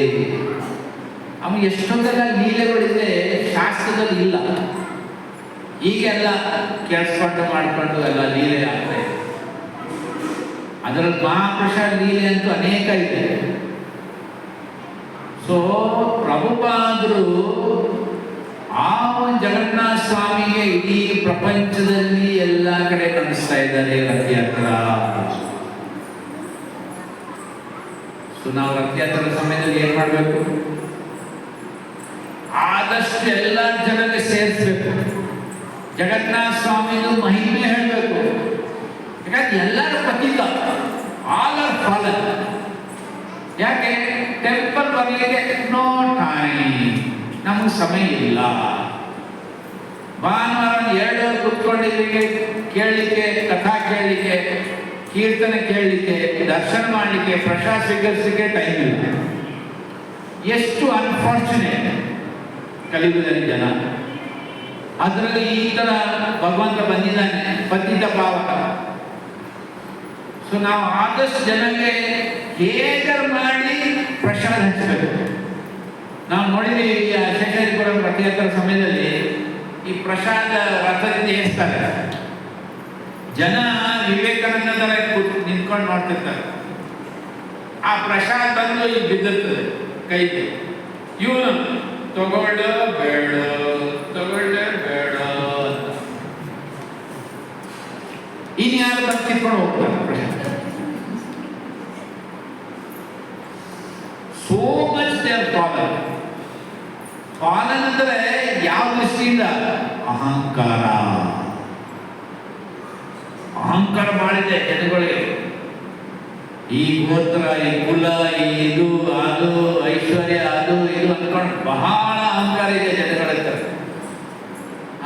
ಅವನು ಎಷ್ಟೊಂದೆಲ್ಲ ಲೀಲೆಗಳಿದೆ ಶಾಸ್ತ್ರದಲ್ಲಿ ಇಲ್ಲ. ಈಗೆಲ್ಲ ಕೇಳಿಸ್ಕೊಂಡು ಮಾಡ್ಕೊಂಡು ಎಲ್ಲ ಲೀಲೆ ಆಗ್ತಾ ಇದೆ. ಅದರಲ್ಲಿ ಮಹಾಪ್ರಸಾದ ಲೀಲೆ ಅಂತೂ ಅನೇಕ ಇದೆ. ಸೊ ಪ್ರಭುಪಾದರು ಆ ಜಗನ್ನಾಥ ಸ್ವಾಮಿಗೆ ಇಡೀ ಪ್ರಪಂಚದಲ್ಲಿ ಎಲ್ಲ ಕಡೆ ನಡೆಸ್ತಾ ಇದ್ದಾರೆ ರಥಯಾತ್ರ. ಸೊ ನಾವು ರಥಯಾತ್ರದ ಸಮಯದಲ್ಲಿ ಏನ್ ಮಾಡಬೇಕು? ಆದಷ್ಟು ಎಲ್ಲ ಜನರಿಗೆ ಸೇರಿಸ್ಬೇಕು. ಜಗನ್ನಾಥ ಸ್ವಾಮಿದು ಮಹಿಮೆ ಹೇಳಬೇಕು. ಯಾಕಂದ್ರೆ ಎಲ್ಲರ ಪತಿತ, ಆಲ್ ಆರ್ ಫಾಲನ್. ಯಾಕೆ? ಟೆಂಪಲ್ ಬರಲಿಕ್ಕೆ ನೋ ಟೈಮ್, ನಮಗೆ ಸಮಯ ಇಲ್ಲ. ಭಾನುವಾರ 2 ಅವರ್ ಕುತ್ಕೊಂಡಿದ್ದಕ್ಕೆ ಕೇಳಲಿಕ್ಕೆ, ಕಥಾ ಕೇಳಲಿಕ್ಕೆ, ಕೀರ್ತನೆ ಕೇಳಲಿಕ್ಕೆ, ದರ್ಶನ ಮಾಡಲಿಕ್ಕೆ, ಪ್ರಸಾದ ಸ್ವೀಕರಿಸಲಿಕ್ಕೆ ಟೈಮ್ ಇಲ್ಲ. ಎಷ್ಟು ಅನ್ಫಾರ್ಚುನೇಟ್ ಕಲಿಯುಗದಲ್ಲಿ ಜನ. ಅದರಲ್ಲಿ ಈ ತರ ಭಗವಂತ ಬಂದಿದ್ದಾನೆ, ಪತಿತ ಪಾವಕ. ಸೊ ನಾವು ಆದಷ್ಟು ಜನಕ್ಕೆ ಹೇಗಾರು ಮಾಡಿ ಪ್ರಸಾದ ಹಂಚಬೇಕು. ನಾವು ನೋಡಿದ್ದೀವಿ ಶೇಷಾದ್ರಿಪುರಂ ರಥಯಾತ್ರಾ ಸಮಯದಲ್ಲಿ ಈ ಪ್ರಸಾದ ರಥದಿಂದ ಏರಿಸ್ತಾರೆ. ಜನ ವಿವೇಕಾನಂದ ತರ ನಿಂತ್ಕೊಂಡು ನೋಡ್ತಿರ್ತಾರೆ. ಆ ಪ್ರಸಾದ ಬಂದು ಇಲ್ಲಿ ಬಿದ್ದಿರ್ತದೆ ಕೈಗೆ. ಇವನು ತಗೊಳ್ಳ ಬೇಡ, ತಗೊಳ್ಳ ಬೇಡ ಅಂತ ಇನ್ಯಾರು ಬಂದು ಕಿತ್ಕೊಂಡು ಹೋಗ್ತಾರೆ ಪ್ರಸಾದ. So much there fallen. Fallen ಅಂದ್ರೆ ಯಾವ ದೃಷ್ಟಿಯಿಂದ? ಅಹಂಕಾರ. ಅಹಂಕಾರ ಮಾಡಿದೆ ಜನಗಳಿಗೆ. ಈ ಗೋತ್ರ, ಈ ಕುಲ, ಈ ಇದು ಅದು, ಐಶ್ವರ್ಯ ಅದು ಇದು ಅಂದ್ಕೊಂಡು ಬಹಳ ಅಹಂಕಾರ ಇದೆ ಜನಗಳ ಹತ್ರ.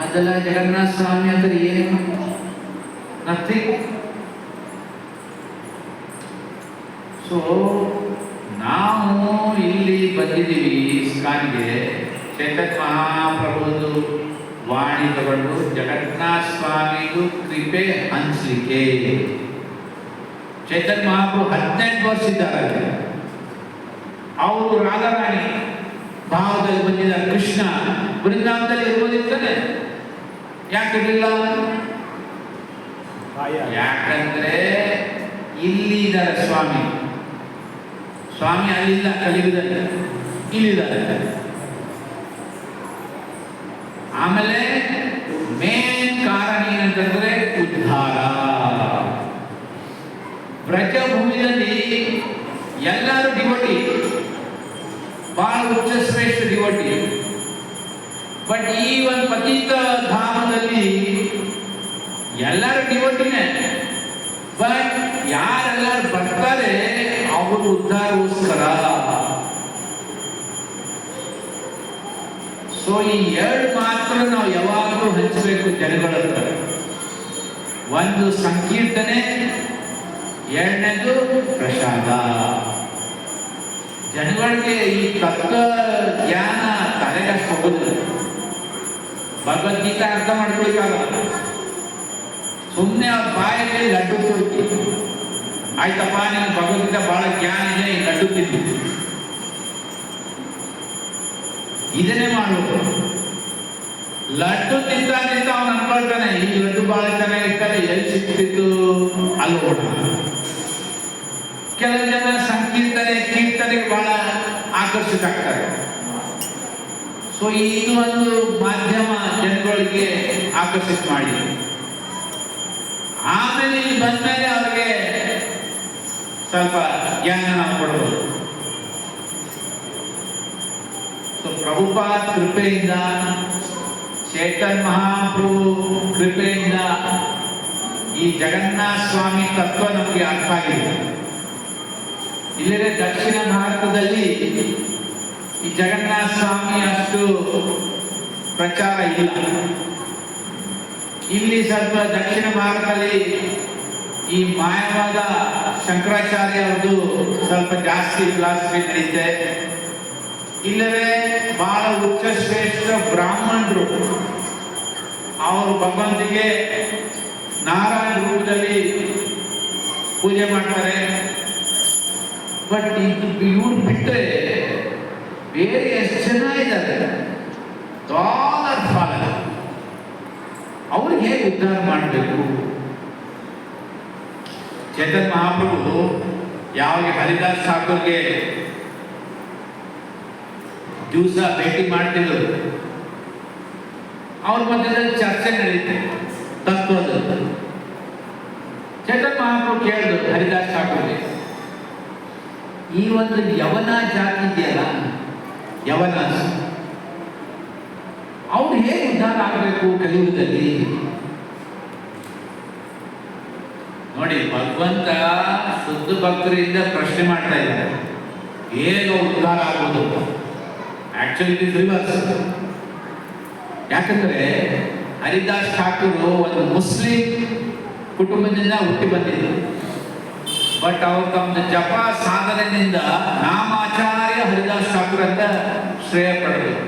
ಅದೆಲ್ಲ ಜಗನ್ನಾಥ ಸ್ವಾಮಿ ಅಂದ್ರೆ ಏನು? ನಥಿಂಗ್. ಸೊ ನಾವು ಇಲ್ಲಿ ಬಂದಿದ್ದೀವಿ ಇಸ್ಕಾನ್ಗೆ. ಚೇತನ್ ಮಹಾಪ್ರಭುದು ವಾಣಿ ತಗೊಂಡು ಜಗನ್ನಾಥ ಸ್ವಾಮಿಗೂ ಕೃಪೆ ಹಂಚಲಿಕ್ಕೆ. ಚೇತನ್ ಮಹಾಪ್ರಭು 18 ವರ್ಷ ಇದ್ದಾರೆ. ಅವರು ರಾಧಾರಾಣಿ ಭಾವದಲ್ಲಿ ಬಂದಿದ್ದಾರೆ. ಕೃಷ್ಣ ಬೃಂದಾವನದಲ್ಲಿ ಇರ್ಬೋದಿರ್ತಾನೆ. ಯಾಕಿರಲಿಲ್ಲ? ಯಾಕಂದ್ರೆ ಇಲ್ಲಿ ಇದ್ದಾರೆ ಸ್ವಾಮಿ. ಸ್ವಾಮಿ ಅಲ್ಲಿಲ್ಲ, ಕಲಿಯುಗದಲ್ಲಿ ಇಲ್ಲಿದ್ದಾರೆ. ಆಮೇಲೆ ಮೇನ್ ಕಾರಣ ಏನಂತಂದ್ರೆ ಉದ್ಧಾರ. ಬ್ರಜಭೂಮಿಯಲ್ಲಿ ಎಲ್ಲರೂ ಡಿವೋಟಿ, ಬಹಳ ಉಚ್ಚ ಶ್ರೇಷ್ಠ ಡಿವೋಟಿ. ಬಟ್ ಈ ಒಂದು ಪತಿತ ಧಾಮದಲ್ಲಿ ಎಲ್ಲರೂ ಡಿವೋಟಿನೇ. ಬಟ್ ಯಾರೆಲ್ಲರೂ ಬರ್ತಾರೆ ಅವರು ಉದ್ಧಾರಗೋಸ್ಕರ. ಸೊ ಈ 2 ಮಾತ್ರ ನಾವು ಯಾವಾಗಲೂ ಹಂಚಬೇಕು ಜನಗಳ ಹತ್ರ. ಒಂದು ಸಂಕೀರ್ತನೆ, ಎರಡನೇದು ಪ್ರಸಾದ. ಜನಗಳಿಗೆ ಈ ತತ್ವ ಜ್ಞಾನ ತಲೆಗಷ್ಟು ಹೋಗೋದಿಲ್ಲ. ಭಗವದ್ಗೀತೆ ಅರ್ಥ ಮಾಡ್ಕೊಳ್ಬೇಕಾಗಲ್ಲ. ಸುಮ್ಮನೆ ಅವ್ರ ಬಾಯಲ್ಲಿ ಲಡ್ಡು ಕೊಡ್ತಿ, ಆಯ್ತಪ್ಪ ನೀನು ಭಗವದ್ಗೀತೆ ಬಹಳ ಜ್ಞಾನ ಇದೆ, ಈ ಲಡ್ಡು ತಿಂದು ಇದನ್ನೇ ಮಾಡುವುದು. ಲಡ್ಡು ತಿಂತ ಅವನು ಅನ್ಕೊಳ್ತಾನೆ ಈ ಲಡ್ಡು ಬಹಳ ಚೆನ್ನಾಗಿರ್ತಾರೆ, ಎಲ್ಲಿ ಸಿಕ್ತಿತ್ತು ಅಲ್ಲಿ ಓಡ. ಕೆಲವು ಜನ ಕೀರ್ತನೆಗೆ ಬಹಳ ಆಕರ್ಷಿತ ಆಗ್ತಾರೆ. ಸೊ ಇದು ಒಂದು ಮಾಧ್ಯಮ ಜನಗಳಿಗೆ ಆಕರ್ಷಿತ ಮಾಡಿ, ಆಮೇಲೆ ಇಲ್ಲಿ ಬಂದ್ಮೇಲೆ ಅವ್ರಿಗೆ ಸ್ವಲ್ಪ ಜ್ಞಾನ ನಾವು ಕೊಡ್ಬೋದು. ಸೊ ಪ್ರಭುಪಾದ ಕೃಪೆಯಿಂದ, ಚೇತನ್ ಮಹಾಪ್ರಭು ಕೃಪೆಯಿಂದ ಈ ಜಗನ್ನಾಥ ಸ್ವಾಮಿ ತತ್ವ ನಮಗೆ ಅರ್ಥ ಆಗಿದೆ. ಇಲ್ಲದೆ ದಕ್ಷಿಣ ಭಾರತದಲ್ಲಿ ಈ ಜಗನ್ನಾಥ ಸ್ವಾಮಿ ಅಷ್ಟು ಪ್ರಚಾರ ಇಲ್ಲ. ಇಲ್ಲಿ ಸ್ವಲ್ಪ ದಕ್ಷಿಣ ಭಾರತದಲ್ಲಿ ಈ ಮಾಯವಾದ ಶಂಕರಾಚಾರ್ಯ ಅವ್ರದ್ದು ಸ್ವಲ್ಪ ಜಾಸ್ತಿ ಫಿಲಾಸಫಿ ನಡೀತೆ. ಇಲ್ಲವೇ ಬಹಳ ಉಚ್ಚ ಶ್ರೇಷ್ಠ ಬ್ರಾಹ್ಮಣರು ಅವರು ಭಗವಂತಿಗೆ ನಾರಾಯಣ ರೂಪದಲ್ಲಿ ಪೂಜೆ ಮಾಡ್ತಾರೆ. ಬಟ್ ಇವ್ರು ಬಿಟ್ಟರೆ ಬೇರೆ ಎಷ್ಟು ಜನ ಇದ್ದಾರೆ ಡಾಲರ್ ಫಾಲರ್. ಅವ್ರಿಗೆ ಹೇಗೆ ಉದ್ಧಾರ ಮಾಡಬೇಕು? ಚೇತನ್ ಮಹಾಪ್ರಭು ಯಾವಾಗ ಹರಿದಾಸ್ ಠಾಕೂರ್ಗೆ ದಿವಸ ಭೇಟಿ ಮಾಡ್ತಿದ್ರು, ಅವ್ರ ಮಧ್ಯದಲ್ಲಿ ಚರ್ಚೆ ನಡೀತೆ ತತ್ವದ. ಚೇತನ್ ಮಹಾಪ್ರಭು ಕೇಳಿದ್ರು ಹರಿದಾಸ್ ಠಾಕೂರ್ಗೆ, ಈ ಒಂದು ಯವನ ಜಾತಿ ಇದೆಯಲ್ಲ, ಯವನ, ಅವ್ರು ಹೇಗೆ ಉದ್ಧಾರ ಆಗಬೇಕು ಕಲಿಯುಗದಲ್ಲಿ? ನೋಡಿ, ಭಗವಂತ ಶುದ್ಧ ಭಕ್ತರಿಂದ ಪ್ರಶ್ನೆ ಮಾಡ್ತಾ ಇದ್ದಾರೆ, ಹೇಗೆ ಉದ್ಧಾರ ಆಗೋದು? Actually it is reverse. ಯಾಕಂದ್ರೆ ಹರಿದಾಸ್ ಠಾಕೂರ್ ಒಂದು ಮುಸ್ಲಿಂ ಕುಟುಂಬದಿಂದ ಹುಟ್ಟಿ ಬಂದಿದ್ರು. ಬಟ್ ಅವ್ರ ತಮ್ಮ ಜಪ ಸಾಧನೆಯಿಂದ ನಾಮಾಚಾರ್ಯ ಹರಿದಾಸ್ ಠಾಕೂರ್ ಅಂತ ಶ್ರೇಯ ಪಡೆದರು.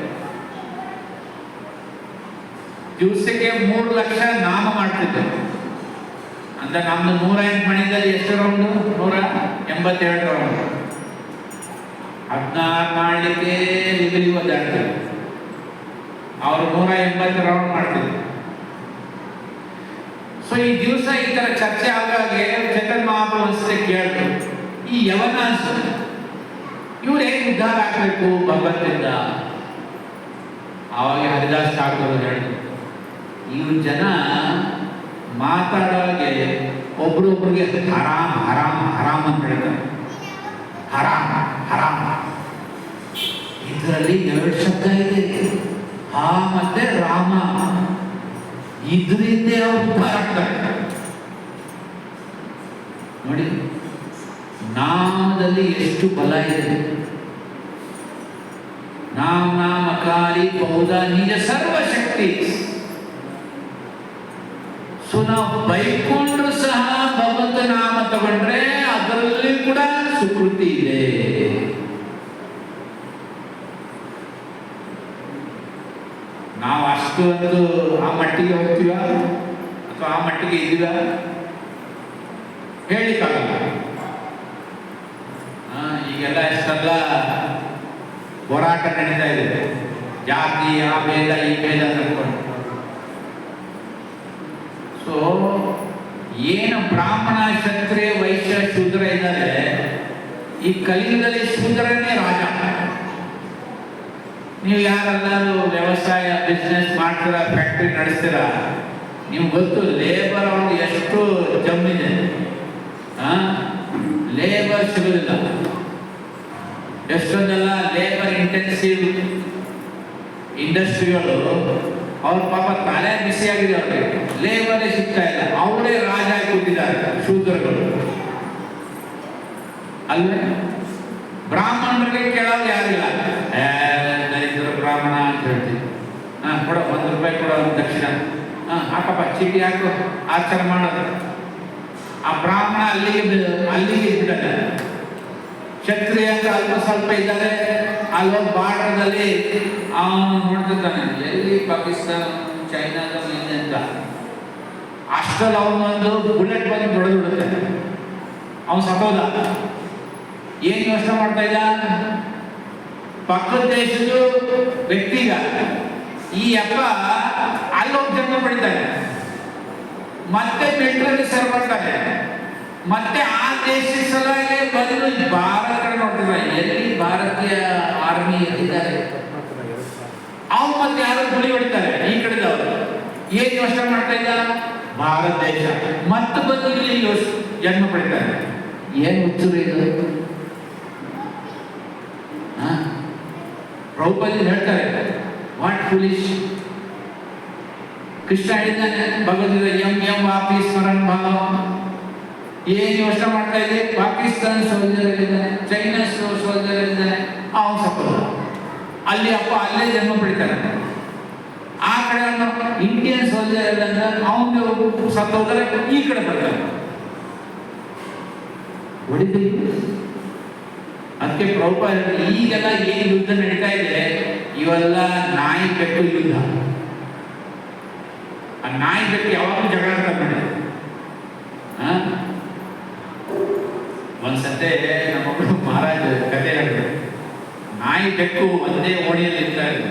ದಿವಸಕ್ಕೆ 3 ಲಕ್ಷ ನಾಮ ಮಾಡ್ತಿದ್ದರು. ಅಂದ್ರೆ ನಮ್ದು 108 ಮಣಿದಲ್ಲಿ ಎಷ್ಟು ರೌಂಡು? 187 ರೌಂಡ್. 16 ಮಾಡಲಿಕ್ಕೆ ನಿಗಲಿ ಒದ್ದಾಡ್ತಿದ್ರು. ಅವರು 180 ರೌಂಡ್ ಮಾಡ್ತಿದ್ರು. ಸೊ ಈ ದಿವಸ ಈ ತರ ಚರ್ಚೆ ಆಗಾಗೆ ಚೇತನ್ ಮಹಾಪ್ರಭು ಅನ್ಸೆ ಕೇಳಿದ್ರು, ಈ ಯವನಾಸ ಇವ್ರು ಹೇಗೆ ಉದ್ಧಾರ ಆಗ್ಬೇಕು ಭಗವಂತನಿಂದ? ಆವಾಗ ಹರಿದಾಸ್ ಠಾಕೂರ್ ಹೇಳಿದ್ರು, ಇವ್ರ ಜನ ಮಾತಾಡೋಗೆ ಒಬ್ರೊಬ್ರಿಗೆ ಹರಾಮ್ ಹರಾಮ್ ಹರಾಮ್ ಅಂತ ಹೇಳ್ತಾರೆ. ಹರಾಮ್ ಹರಾಮ್, ಇದರಲ್ಲಿ 2 ಶಬ್ದ ಇದೆ, ಹಾ ಮತ್ತೆ ರಾಮ. ಇದರಿಂದ ಉದ್ಧಾರ ಆಗ್ತಾರೆ. ನೋಡಿ, ನಾಮದಲ್ಲಿ ಎಷ್ಟು ಬಲ ಇದೆ. ನಾಮಕಾರಿ ಬಹುಧ ನಿಜ ಸರ್ವಶಕ್ತಿ. ಸೊ ನಾವು ಬೈಕೊಂಡ್ರು ಸಹ ಭಗವಂತ ನಾಮ ತಗೊಂಡ್ರೆ ಅದರಲ್ಲಿ ಕೂಡ ಸುಕೃತಿ ಇದೆ. ನಾವು ಅಷ್ಟು ಒಂದು ಆ ಮಟ್ಟಿಗೆ ಹೋಗ್ತೀವ ಅಥವಾ ಆ ಮಟ್ಟಿಗೆ ಇದೀವ ಹೇಳಿಕ್ಕಾಗಲ್ಲ. ಈಗೆಲ್ಲ ಎಷ್ಟೆಲ್ಲ ಹೋರಾಟ ನಡೀತಾ ಇದೆ, ಜಾತಿ ಆ ಭೇದ ಈ ಭೇದ ಅಂದ್ಕೊಂಡು. ಸೊ ಏನು ಬ್ರಾಹ್ಮಣ ಕ್ಷತ್ರಿಯ ವೈಶ್ಯ ಶೂದ್ರ ಇದ್ದಾರೆ, ಈ ಕಲಿಯುಗದಲ್ಲಿ ಶೂದ್ರನೇ ರಾಜ. ನೀವು ಯಾರೆಲ್ಲರೂ ವ್ಯವಸಾಯ ಬಿಸ್ನೆಸ್ ಮಾಡ್ತೀರಾ, ಫ್ಯಾಕ್ಟ್ರಿ ನಡೆಸ್ತೀರಾ, ನಿಮ್ಗೆ ಗೊತ್ತು ಲೇಬರ್ ಅವ್ರು ಎಷ್ಟು ಜಮೀನಿದೆ. ಲೇಬರ್ ಸಿಗೋದಿಲ್ಲ. ಎಷ್ಟೊಂದೆಲ್ಲ ಲೇಬರ್ ಇಂಟೆನ್ಸಿವ್ ಇಂಡಸ್ಟ್ರಿಗಳು ಅವ್ರ ಪಾಪ ತಲೆ ಬಿಸಿಯಾಗಿದೆ, ಅವ್ರಿಗೆ ಲೇಬರೇ ಸಿಗ್ತಾ ಇಲ್ಲ. ಅವರೇ ರಾಜ ಆಗಿ ಕೂತಿದ್ದಾರೆ ಶೂದ್ರಗಳು ಅಲ್ವೇ? ಬ್ರಾಹ್ಮಣರಿಗೆ ಕೇಳೋದು ಯಾರಿಲ್ಲ. ದರಿದ್ರ ಬ್ರಾಹ್ಮಣ ಅಂತ ಹೇಳ್ತೀವಿ. ಕೊಡೋ 1 ರೂಪಾಯಿ ಕೊಡೋ ದಕ್ಷಿಣ, ಹಾಕಪ್ಪ ಚೀಟಿ ಹಾಕು, ಆಚರಣೆ ಮಾಡೋದು. ಆ ಬ್ರಾಹ್ಮಣ ಅಲ್ಲಿಗೆ ಬಿಡಲ್ಲ. ಕ್ಷತ್ರಿಯ ಅಲ್ಪ ಸ್ವಲ್ಪ ಇದ್ದಾರೆ, ಅಲ್ಲೊಂದು ಬಾರ್ಡರ್ದಲ್ಲಿ ಅವನು ನೋಡ್ತಿರ್ತಾನೆ, ಎಲ್ಲಿ ಪಾಕಿಸ್ತಾನ ಚೈನಾದ ಮೇಲೆ ಅಂತ. ಅಷ್ಟರಲ್ಲಿ ಅವನೊಂದು ಬುಲೆಟ್ ಬಂದು ಹೊಡೆದು ಬಿಡುತ್ತೆ, ಅವನು ಸತ್ತೋದ. ಏನ್ ಯೋಚನೆ ಮಾಡ್ತಾ ಇದ್ದ? ಪಕ್ಕದ ದೇಶದ ವ್ಯಕ್ತಿಗ ಈ ಅಪ್ಪ ಅಲ್ಲೊಂದು ಜನ್ಮ ಪಡಿತಾರೆ, ಮತ್ತೆ ಮಿಲಿಟರಿ ಸರ್ವ್ ಮಾಡ್ತಾರೆ, ಮತ್ತೆ ಆ ದೇಶದ ಸಲುವಾಗಿ ಬಂದು ಭಾರತ ಕಡೆ ನೋಡ್ತಿದ್ದಾರೆ, ಎಲ್ಲಿ ಭಾರತೀಯ ಆರ್ಮಿ ಇದ್ದಾರೆ. ಅವ್ರು ಮತ್ತೆ ಯಾರು ಗುಳಿ ಹೊಡಿತಾರೆ ಈ ಕಡೆದವರು. ಏನ್ ಯೋಚನೆ ಮಾಡ್ತಾ ಇದ್ದ? ಭಾರತ ದೇಶ ಮತ್ತೆ ಬಂದು ಇಲ್ಲಿ ಜನ್ಮ ಪಡಿತಾರೆ. ಏನ್ ಹುಚ್ಚರು ಇದು? ಪ್ರಭುಪಾದ ಹೇಳ್ತಾರೆ, ವಾಟ್ ಫುಲಿಶ್. ಕೃಷ್ಣ ಹೇಳಿದ್ದಾನೆ ಭಗವದ್ಗೀತೆ, ಎಂ ವಾಪಿ ಸ್ಮರಣ ಭಾವ. ಏನ್ ಯೋಚನೆ ಮಾಡ್ತಾ ಇದೆ? ಪಾಕಿಸ್ತಾನ ಸೋಲ್ಜರ್ ಇದ್ದಾನೆ, ಚೈನಾ ಸೋಲ್ಜರ್ ಇದ್ದಾನೆ, ಅವನು ಸಫಲ. ಅಲ್ಲಿ ಅಪ್ಪ ಅಲ್ಲೇ ಜನ್ಮ ಪಡಿತಾನೆ. ಆ ಕಡೆ ಇಂಡಿಯನ್ ಸೋಲ್ಜರ್ ಇದ್ದಂದ್ರೆ ಅವನು ಸತ್ತೋದ್ರೆ ಈ ಕಡೆ ಬರ್ತಾನೆ. ಹೊಡಿತೀವಿ. ಅದಕ್ಕೆ ಪ್ರಭುಪಾದ ಈಗೆಲ್ಲ ಏನ್ ಯುದ್ಧ ನಡೀತಾ ಇದೆ, ಇವೆಲ್ಲ ನಾಯಿ ಬೆಕ್ಕು ಯುದ್ಧ. ಆ ನಾಯಿ ಬೆಕ್ಕು ಯಾವಾಗಲೂ ಜಗಳ ಆಡ್ತಾರೆ. ಒಂದ್ಸತೆ ನಮ್ಮೊಬ್ಬರು ಮಹಾರಾಜ ಕಥೆ ಹೇಳಿದೆ, ನಾಯಿ ಬೆಕ್ಕು ಒಂದೇ ಓಣಿಯಲ್ಲಿ ಇರ್ತಾರೆ.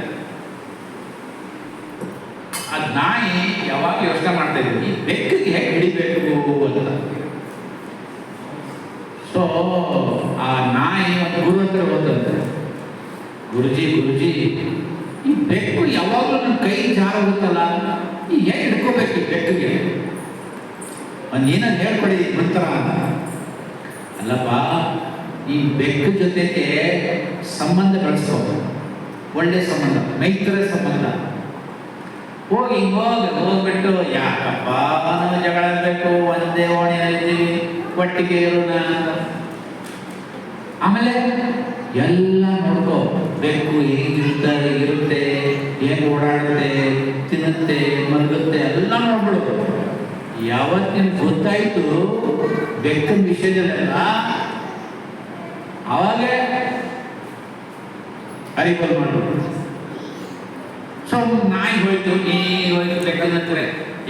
ಆ ನಾಯಿ ಯಾವಾಗ ಯೋಚನೆ ಮಾಡ್ತಾ ಇದ್ದೀವಿ, ಈ ಬೆಕ್ಕಿಗೆ ಹೇಗೆ ಹಿಡಿಬೇಕು ಅಂತ. ಸೊ ಆ ನಾಯಿ ಒಂದು ಗುರು ಹತ್ರ ಹೋದಂತೆ, ಗುರುಜಿ ಈ ಬೆಕ್ಕು ಯಾವಾಗಲೂ ನನ್ನ ಕೈ ಜಾರ ಹೋಗುತ್ತಲ್ಲ, ಈ ಹೇಗೆ ಹಿಡ್ಕೋಬೇಕು ಈ ಬೆಕ್ಕಿಗೆ? ಒಂದು ಏನಂತ ಹೇಳ್ಕೊಡಿ ಮಂತ್ರ ಅಂತ. ಅಲ್ಲಪ್ಪ, ಈ ಬೆಕ್ಕು ಜೊತೆಗೆ ಸಂಬಂಧ ಬೆಳೆಸ್ಕೋದು, ಒಳ್ಳೆ ಸಂಬಂಧ, ಮೈತ್ರ ಸಂಬಂಧ. ಹೋಗ್ಬಿಟ್ಟು ಯಾಕಪ್ಪ ನಾವು ಜಗಳ ಬೇಕು, ಒಂದೇ ಓಣಿಯಲ್ಲಿದ್ದೀವಿ, ಒಟ್ಟಿಗೆ ಇರೋಣ. ಆಮೇಲೆ ಎಲ್ಲ ನೋಡ್ಕೋ, ಬೆಕ್ಕು ಹೇಗಿರುತ್ತೆ, ಏನು ಓಡಾಡುತ್ತೆ, ತಿನ್ನುತ್ತೆ, ಮಲಗುತ್ತೆ, ಎಲ್ಲ ನೋಡ್ಬಿಡು. ಯಾವತ್ತು ನಿಮ್ಗೆ ಗೊತ್ತಾಯ್ತು ಬೆಕ್ಕಿನ ವಿಷಯದಲ್ಲೆಲ್ಲ, ಅವಾಗೇ ಹರಿಬಲ್ ಮಾಡ್ಬಿಡು. ಸೊ ನಾಯಿ ಹೋಯ್ತು, ನೀರು ಹೋಯ್ತು ಬೆಕ್ಕನ ಹತ್ರ,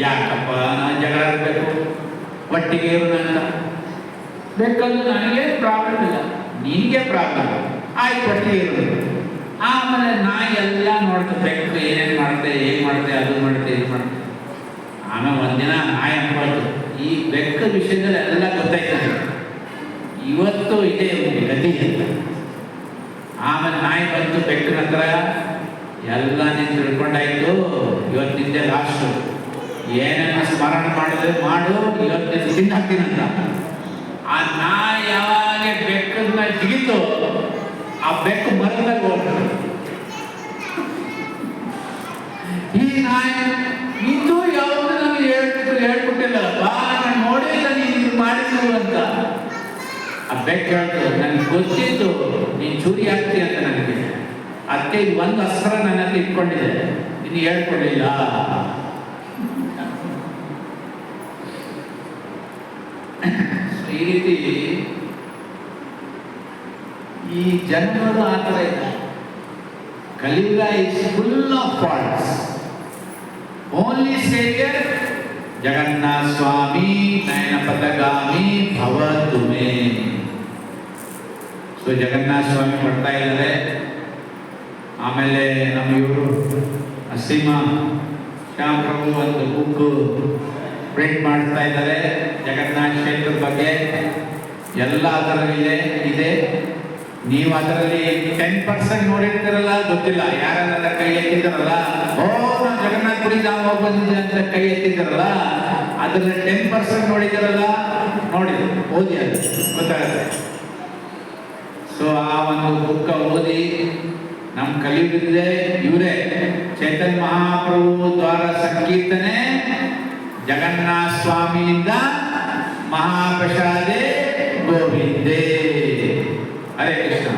ಯಾಕಪ್ಪ ನಾನು ಜಗಳ ಆಡಬೇಕು, ಒಟ್ಟಿಗೆ ಇರೋಣ ಅಂತ. ಬೆಕ್ಕಂದು ನನಗೆ ಪ್ರಾಬ್ಲಮ್ ಇಲ್ಲ, ನಿನಗೆ ಪ್ರಾಬ್ಲಮ್, ಆಯ್ತು ಒಟ್ಟಿಗೆ ಇರೋದು. ಆಮೇಲೆ ನಾಯಿ ಎಲ್ಲ ನೋಡ್ತು, ಬೆಕ್ಕು ಏನೇನು ಮಾಡುತ್ತೆ, ಏನು ಮಾಡುತ್ತೆ, ಅದು ಮಾಡುತ್ತೆ, ಇದು ಮಾಡುತ್ತೆ. ಆಮೇಲೆ ಒಂದಿನ ನಾಯಿ ಅನ್ಬಾರ್ದು, ಈ ಬೆಕ್ಕ ವಿಷಯದಲ್ಲಿ ಎಲ್ಲ ಗೊತ್ತಾಯ್ತದೆ, ಇವತ್ತು ಇದೆ ಗತಿ ಅಂತ. ಆಮೇಲೆ ನಾಯಿ ಬಂತು ಬೆಕ್ಕನ ಹತ್ರ, ಎಲ್ಲ ನೀನು ತಿಳ್ಕೊಂಡಾಯ್ತು, ಇವತ್ತಿಂದೆ ಲಾಸ್ಟು, ಏನೇನು ಸ್ಮರಣ ಮಾಡಿದ್ರೆ ಮಾಡು, ಇವತ್ತಿನ ತಿಂದಾಕ್ತೀನಂತ. ಆ ನಾಯಿ ಯಾವಾಗ ಬೆಕ್ಕನ್ನ ಜಿಗಿತು, ಆ ಬೆಕ್ಕು ಮರದಾಗ ಹೋಗ್ತದೆ. ಈ ನಾಯಿ ಇದು ಯಾವಾಗ ನಮ್ಗೆ ಹೇಳ್ಕೊಟ್ಟಿಲ್ಲ, ಬಾ ನಾನು ನೋಡಿಲ್ಲ ನೀನು ಮಾಡಿದ್ರು ಅಂತ. ಆ ಬೆಕ್ಕು ಹೇಳ್ತು, ನನಗೆ ಗೊತ್ತಿತ್ತು ನೀನು ಚೂರಿ ಆಗ್ತೀಯ ಅಂತ ನನಗೆ, ಅದಕ್ಕೆ ಇದು ಒಂದು ಅಸ್ತ್ರ ನನ್ನ ಹತ್ರ ಇಟ್ಕೊಂಡಿದೆ, ನೀನು ಹೇಳ್ಕೊಡ್ಲಿಲ್ಲ. ಈ ರೀತಿ ಈ ಜನ್ಮದ ಆ ಥರ ಇದೆ. Kaliyuga is full of faults. Only saviour Jagannath Swami ನಯನ ಪಥಗಾಮಿ ಭವತು ಮೇ. ಸೊ ಜಗನ್ನಾಥ ಸ್ವಾಮಿ ಬರ್ತಾ ಇದ್ದಾರೆ. ಆಮೇಲೆ ನಮ್ಮ ಇವರು ಅಸೀಮ ಶ್ಯಾಮ್ ಪ್ರಭು ಒಂದು ಬುಕ್ ಪ್ರಿಂಟ್ ಮಾಡ್ತಾ ಇದ್ದಾರೆ ಜಗನ್ನಾಥ ಕ್ಷೇತ್ರದ ಬಗ್ಗೆ. ಎಲ್ಲ ಅದರಲ್ಲಿ ಇದೆ. ನೀವು ಅದರಲ್ಲಿ 10% ನೋಡಿರ್ತೀರಲ್ಲ, ಗೊತ್ತಿಲ್ಲ, ಯಾರೆಲ್ಲ ಕೈ ಎತ್ತಿದ್ದಾರಲ್ಲ, ನಾವು ಜಗನ್ನಾಥ ಗುಡಿ ನಾವು ಹೋಗಿ ಬಂದಿದ್ದೆ ಅಂತ ಕೈ ಎತ್ತಿದ್ದಾರಲ್ಲ, ಅದರಲ್ಲಿ 10% ನೋಡಿದಾರಲ್ಲ, ನೋಡಿ ಓದಿ, ಅದು ಗೊತ್ತಾಗುತ್ತೆ. ಸೊ ಆ ಒಂದು ಬುಕ್ಕ ಓದಿ ನಮ್ಮ ಕಲಿಯುತ್ತಿದೆ. ಇವರೇ ಚೈತನ್ಯ ಮಹಾಪ್ರಭು ದ್ವಾರ ಸಂಕೀರ್ತನೆ ಜಗನ್ನಾಥ ಸ್ವಾಮಿಯಿಂದ ಮಹಾಪ್ರಸಾದೆ ಗೋವಿಂದೇ. ಹರೇ ಕೃಷ್ಣ.